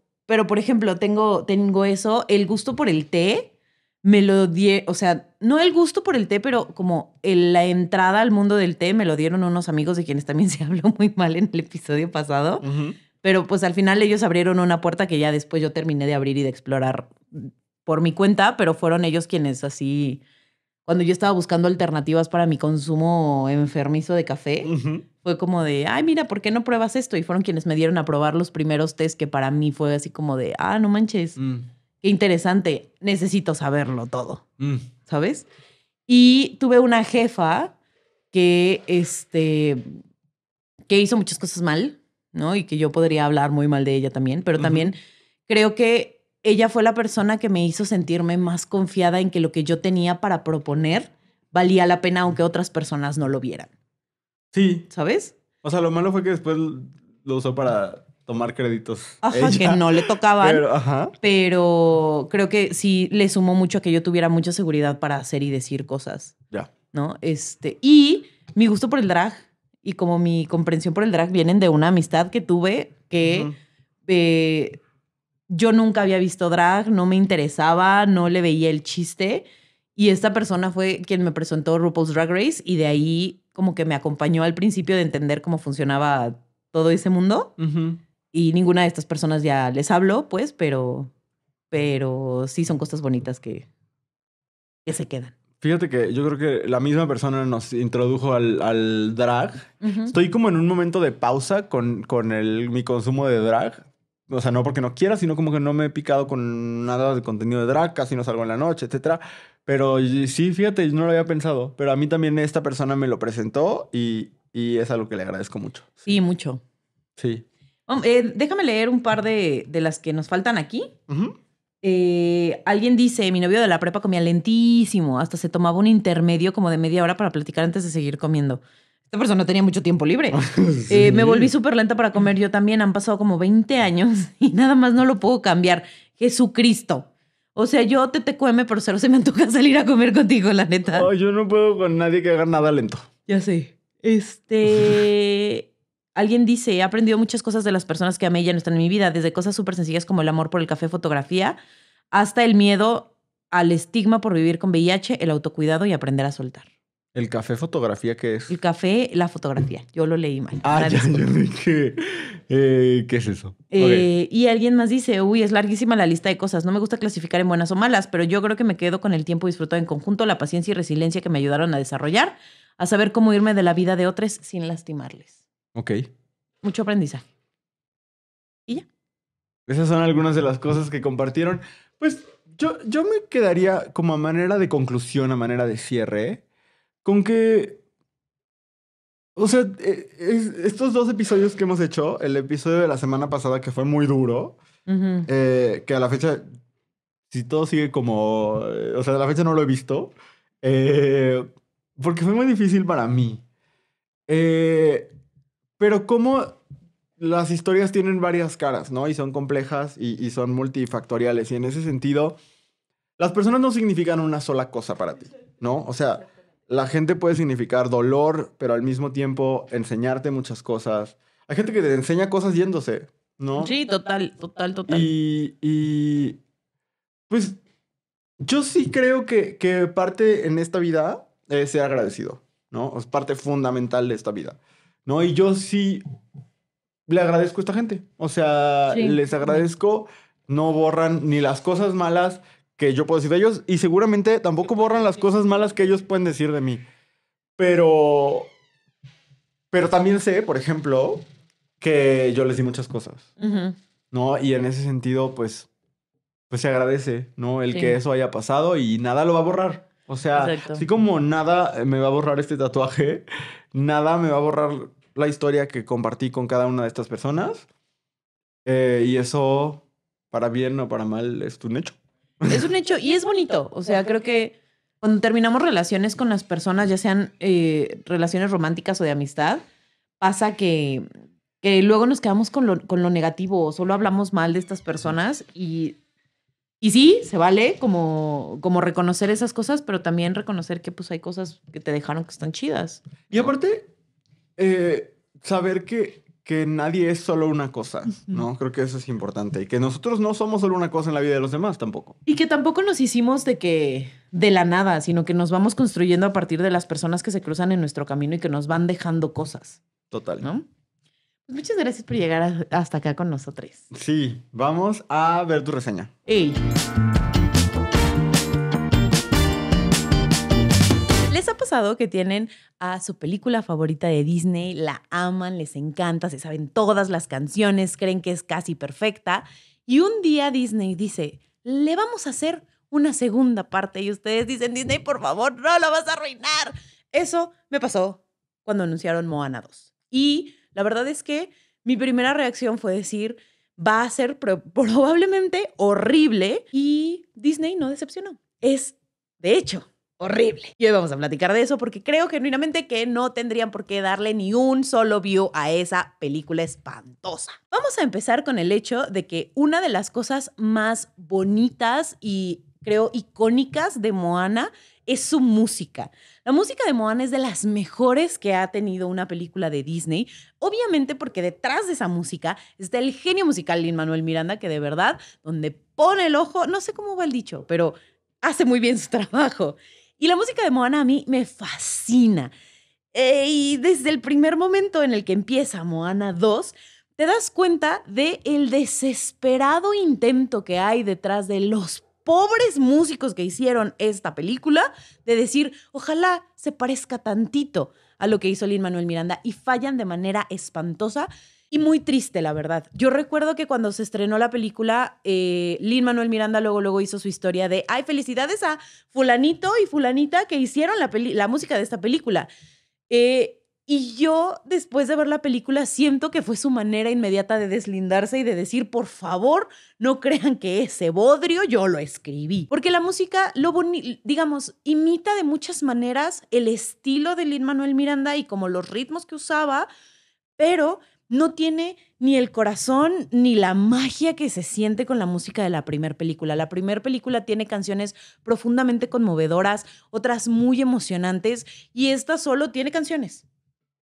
por ejemplo, tengo eso, el gusto por el té, me lo di, o sea, no el gusto por el té, pero como la entrada al mundo del té me lo dieron unos amigos de quienes también se habló muy mal en el episodio pasado. Ujú. Pero pues al final ellos abrieron una puerta que ya después yo terminé de abrir y de explorar por mi cuenta, pero fueron ellos quienes así, cuando yo estaba buscando alternativas para mi consumo enfermizo de café, Ujú. fue como de, ay, mira, ¿por qué no pruebas esto? Y fueron quienes me dieron a probar los primeros test que para mí fue así como de, no manches, Mm. qué interesante, necesito saberlo todo, Mm. ¿sabes? Y tuve una jefa que, que hizo muchas cosas mal, ¿no? Y que yo podría hablar muy mal de ella también, pero Ujú. también creo que ella fue la persona que me hizo sentirme más confiada en que lo que yo tenía para proponer valía la pena aunque otras personas no lo vieran, Sí. ¿sabes? O sea, lo malo fue que después lo usó para tomar créditos. Ajá, que Ella. no le tocaban, Pero, ajá. pero creo que sí le sumó mucho a que yo tuviera mucha seguridad para hacer y decir cosas, Ya. ¿no? Y mi gusto por el drag y como mi comprensión por el drag vienen de una amistad que tuve que Ujú. yo nunca había visto drag, no me interesaba, no le veía el chiste. Y esta persona fue quien me presentó RuPaul's Drag Race y de ahí como que me acompañó al principio de entender cómo funcionaba todo ese mundo. Ujú. Y ninguna de estas personas ya les hablo, pues, pero sí son cosas bonitas que se quedan. Fíjate que yo creo que la misma persona nos introdujo al drag. Ujú. Estoy como en un momento de pausa con mi consumo de drag. O sea, no porque no quiera, sino como que no me he picado con nada de contenido de drag, casi no salgo en la noche, etcétera. Pero sí, fíjate, yo no lo había pensado. Pero a mí también esta persona me lo presentó y es algo que le agradezco mucho. Sí, mucho. Sí. Déjame leer un par de las que nos faltan aquí. Ujú. Alguien dice, mi novio de la prepa comía lentísimo, hasta se tomaba un intermedio como de media hora para platicar antes de seguir comiendo. Esta persona tenía mucho tiempo libre. Sí. Me volví súper lenta para comer yo también. Han pasado como 20 años y nada más no lo puedo cambiar. Jesucristo. O sea, yo te cueme, pero cero se me antoja salir a comer contigo, la neta. Oh, yo no puedo con nadie que haga nada lento. Ya sé. Alguien dice, he aprendido muchas cosas de las personas que amé y ya no están en mi vida, desde cosas súper sencillas como el amor por el café, fotografía, hasta el miedo al estigma por vivir con VIH, el autocuidado y aprender a soltar. ¿El café fotografía qué es? El café, la fotografía. Yo lo leí mal. Ah, Una ya, disculpa. yo dije, ¿qué es eso? Ok. Y alguien más dice, uy, es larguísima la lista de cosas. No me gusta clasificar en buenas o malas, pero yo creo que me quedo con el tiempo disfrutado en conjunto, la paciencia y resiliencia que me ayudaron a desarrollar, a saber cómo irme de la vida de otros sin lastimarles. Ok. Mucho aprendizaje. Y ya. Esas son algunas de las cosas que compartieron. Pues yo me quedaría como a manera de conclusión, a manera de cierre, con que, o sea, estos 2 episodios que hemos hecho, el episodio de la semana pasada que fue muy duro, Ujú. que a la fecha, si todo sigue como, o sea, a la fecha no lo he visto, porque fue muy difícil para mí. Pero como las historias tienen varias caras, ¿no? Y son complejas y son multifactoriales. Y en ese sentido, las personas no significan una sola cosa para ti, ¿no? O sea, la gente puede significar dolor, pero al mismo tiempo enseñarte muchas cosas. Hay gente que te enseña cosas yéndose, ¿no? Sí, total. Y pues yo sí creo que parte en esta vida es ser agradecido, ¿no? Es parte fundamental de esta vida, ¿no? Y yo sí le agradezco a esta gente. O sea, Sí. les agradezco. No borran ni las cosas malas que yo puedo decir de ellos y seguramente tampoco borran las cosas malas que ellos pueden decir de mí. Pero también sé, por ejemplo, que yo les di muchas cosas, Ujú. ¿no? Y en ese sentido, pues se agradece, ¿no? El Sí. que eso haya pasado y nada lo va a borrar. O sea, Exacto. así como nada me va a borrar este tatuaje, nada me va a borrar la historia que compartí con cada una de estas personas. Y eso, para bien o para mal, es un hecho. Es un hecho y es bonito. O sea, creo que cuando terminamos relaciones con las personas, ya sean relaciones románticas o de amistad, pasa que luego nos quedamos con lo negativo o solo hablamos mal de estas personas y sí, se vale como reconocer esas cosas, pero también reconocer que pues hay cosas que te dejaron que están chidas. Y aparte, saber que nadie es solo una cosa, ¿no? Creo que eso es importante. Y que nosotros no somos solo una cosa en la vida de los demás tampoco. Y que tampoco nos hicimos de la nada, sino que nos vamos construyendo a partir de las personas que se cruzan en nuestro camino y que nos van dejando cosas, Total. ¿no? Pues muchas gracias por llegar hasta acá con nosotros. Sí, vamos a ver tu reseña. Ey. ¿Les ha pasado que tienen a su película favorita de Disney, la aman, les encanta, se saben todas las canciones, creen que es casi perfecta y un día Disney dice, le vamos a hacer una segunda parte y ustedes dicen, Disney, por favor, no lo vas a arruinar? Eso me pasó cuando anunciaron Moana 2. Y la verdad es que mi primera reacción fue decir, va a ser probablemente horrible y Disney no decepcionó. Es, de hecho, horrible. Y hoy vamos a platicar de eso porque creo genuinamente que no tendrían por qué darle ni un solo view a esa película espantosa. Vamos a empezar con el hecho de que una de las cosas más bonitas y creo icónicas de Moana es su música. La música de Moana es de las mejores que ha tenido una película de Disney, obviamente porque detrás de esa música está el genio musical Lin-Manuel Miranda, que de verdad, donde pone el ojo, no sé cómo va el dicho, pero hace muy bien su trabajo. Y la música de Moana a mí me fascina. Y desde el primer momento en el que empieza Moana 2, te das cuenta del desesperado intento que hay detrás de los pobres músicos que hicieron esta película de decir, ojalá se parezca tantito a lo que hizo Lin-Manuel Miranda y fallan de manera espantosa y muy triste, la verdad. Yo recuerdo que cuando se estrenó la película, Lin-Manuel Miranda luego hizo su historia de, ay, felicidades a fulanito y fulanita que hicieron la música de esta película. Y Y yo, después de ver la película, siento que fue su manera inmediata de deslindarse y de decir, por favor, no crean que ese bodrio yo lo escribí. Porque la música, digamos, imita de muchas maneras el estilo de Lin-Manuel Miranda y como los ritmos que usaba, pero no tiene ni el corazón ni la magia que se siente con la música de la primera película. La primera película tiene canciones profundamente conmovedoras, otras muy emocionantes, y esta solo tiene canciones.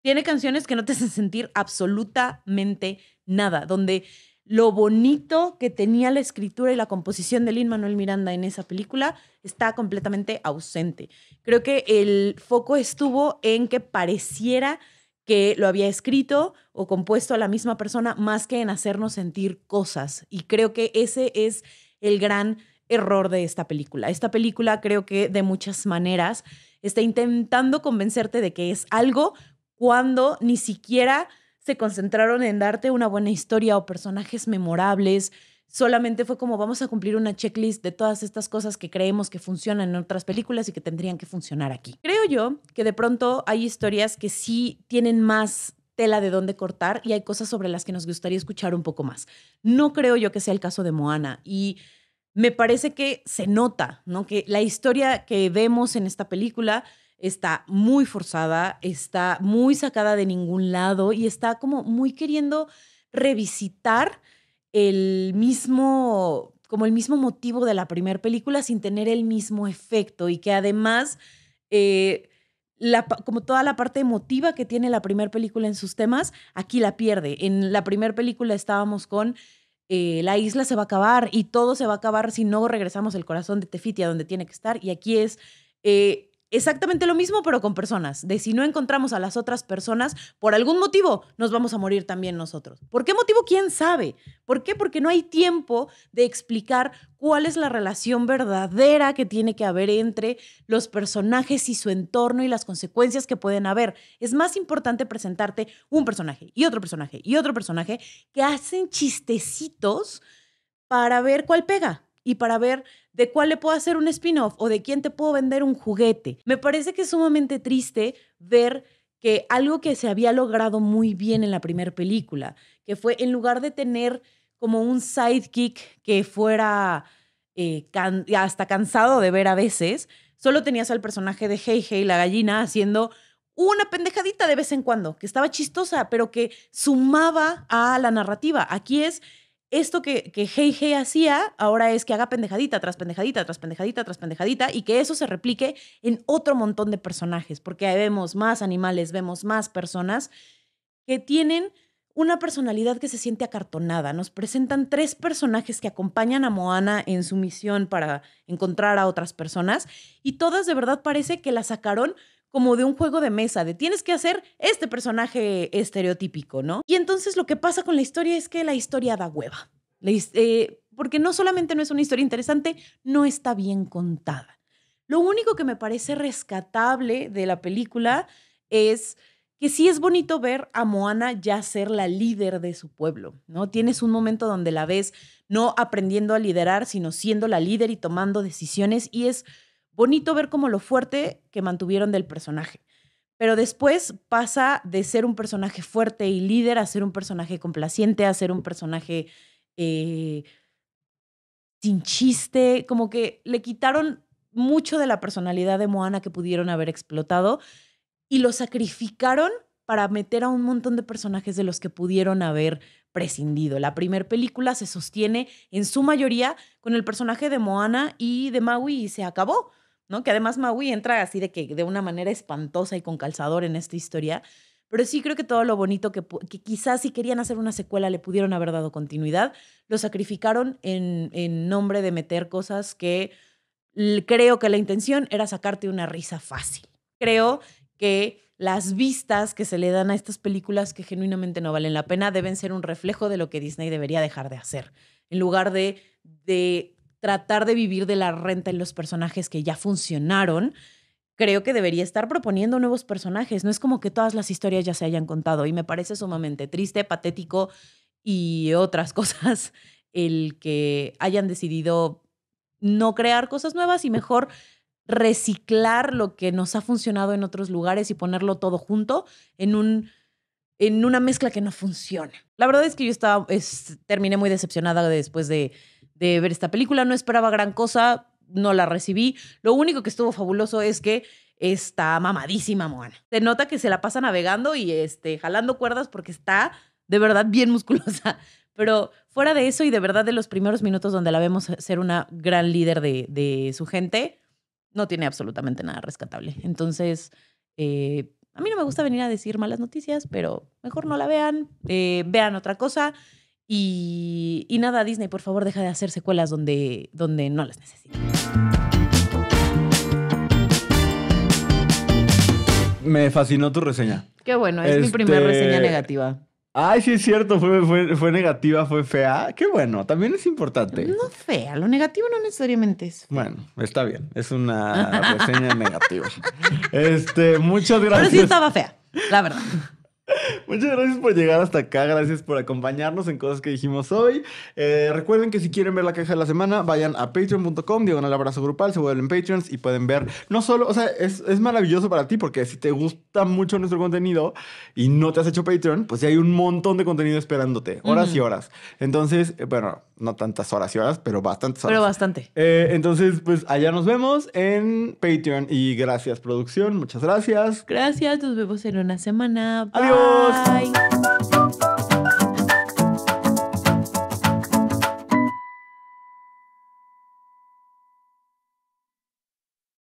Tiene canciones que no te hacen sentir absolutamente nada, donde lo bonito que tenía la escritura y la composición de Lin-Manuel Miranda en esa película está completamente ausente. Creo que el foco estuvo en que pareciera que lo había escrito o compuesto a la misma persona más que en hacernos sentir cosas. Y creo que ese es el gran error de esta película. Esta película creo que de muchas maneras está intentando convencerte de que es algo cuando ni siquiera se concentraron en darte una buena historia o personajes memorables. Solamente fue como vamos a cumplir una checklist de todas estas cosas que creemos que funcionan en otras películas y que tendrían que funcionar aquí. Creo yo que de pronto hay historias que sí tienen más tela de dónde cortar y hay cosas sobre las que nos gustaría escuchar un poco más. No creo yo que sea el caso de Moana y me parece que se nota, ¿no? Que la historia que vemos en esta película está muy forzada, está muy sacada de ningún lado y está como muy queriendo revisitar como el mismo motivo de la primera película sin tener el mismo efecto y que además, como toda la parte emotiva que tiene la primera película en sus temas, aquí la pierde. En la primera película estábamos con la isla se va a acabar y todo se va a acabar si no regresamos el corazón de Te Fiti a donde tiene que estar y aquí es exactamente lo mismo, pero con personas. De si no encontramos a las otras personas, por algún motivo nos vamos a morir también nosotros. ¿Por qué motivo? ¿Quién sabe? ¿Por qué? Porque no hay tiempo de explicar cuál es la relación verdadera que tiene que haber entre los personajes y su entorno y las consecuencias que pueden haber. Es más importante presentarte un personaje y otro personaje y otro personaje que hacen chistecitos para ver cuál pega y para ver de cuál le puedo hacer un spin-off o de quién te puedo vender un juguete. Me parece que es sumamente triste ver que algo que se había logrado muy bien en la primera película, que fue en lugar de tener como un sidekick que fuera hasta cansado de ver a veces, solo tenías al personaje de Hey Hey, la gallina, haciendo una pendejadita de vez en cuando, que estaba chistosa, pero que sumaba a la narrativa. Aquí es esto que Hey Hey hacía, ahora es que haga pendejadita tras pendejadita, tras pendejadita, tras pendejadita, y que eso se replique en otro montón de personajes, porque ahí vemos más animales, vemos más personas que tienen una personalidad que se siente acartonada. Nos presentan 3 personajes que acompañan a Moana en su misión para encontrar a otras personas, y todas de verdad parece que la sacaron como de un juego de mesa, de tienes que hacer este personaje estereotípico, ¿no? Y entonces lo que pasa con la historia es que la historia da hueva. Porque no solamente no es una historia interesante, no está bien contada. Lo único que me parece rescatable de la película es que sí es bonito ver a Moana ya ser la líder de su pueblo, ¿no? Tienes un momento donde la ves no aprendiendo a liderar, sino siendo la líder y tomando decisiones, y es bonito ver como lo fuerte que mantuvieron del personaje. Pero después pasa de ser un personaje fuerte y líder a ser un personaje complaciente, a ser un personaje sin chiste, como que le quitaron mucho de la personalidad de Moana que pudieron haber explotado y lo sacrificaron para meter a un montón de personajes de los que pudieron haber prescindido. La primera película se sostiene en su mayoría con el personaje de Moana y de Maui y se acabó, ¿no? Que además Maui entra así de una manera espantosa y con calzador en esta historia. Pero sí creo que todo lo bonito que quizás si querían hacer una secuela le pudieron haber dado continuidad, lo sacrificaron en nombre de meter cosas que creo que la intención era sacarte una risa fácil. Creo que las vistas que se le dan a estas películas que genuinamente no valen la pena deben ser un reflejo de lo que Disney debería dejar de hacer. En lugar de tratar de vivir de la renta en los personajes que ya funcionaron, creo que debería estar proponiendo nuevos personajes. No es como que todas las historias ya se hayan contado y me parece sumamente triste, patético y otras cosas el que hayan decidido no crear cosas nuevas y mejor reciclar lo que nos ha funcionado en otros lugares y ponerlo todo junto en una mezcla que no funciona. La verdad es que yo terminé muy decepcionada después de ver esta película. No esperaba gran cosa, no la recibí. Lo único que estuvo fabuloso es que está mamadísima Moana. Se nota que se la pasa navegando y jalando cuerdas porque está de verdad bien musculosa. Pero fuera de eso y de verdad de los primeros minutos donde la vemos ser una gran líder de su gente, no tiene absolutamente nada rescatable. Entonces, a mí no me gusta venir a decir malas noticias, pero mejor no la vean. Vean otra cosa. Y nada, Disney, por favor, deja de hacer secuelas donde no las necesito. Me fascinó tu reseña. Qué bueno, es mi primera reseña negativa. Ay, sí es cierto, fue negativa, fue fea. Qué bueno, también es importante. No fea, lo negativo no necesariamente es feo. Bueno, está bien, es una reseña negativa. Muchas gracias. Pero sí estaba fea, la verdad. Muchas gracias por llegar hasta acá, gracias por acompañarnos en cosas que dijimos hoy. Recuerden que si quieren ver la caja de la semana, vayan a patreon.com/abrazo grupal, se vuelven Patreons y pueden ver, no solo, o sea, es maravilloso para ti porque si te gusta mucho nuestro contenido y no te has hecho Patreon, pues ya hay un montón de contenido esperándote, horas y horas. Entonces, bueno, no tantas horas y horas, pero bastantes horas. Pero bastante. Entonces, pues allá nos vemos en Patreon y gracias producción, muchas gracias. Gracias, nos vemos en una semana. Bye. Adiós.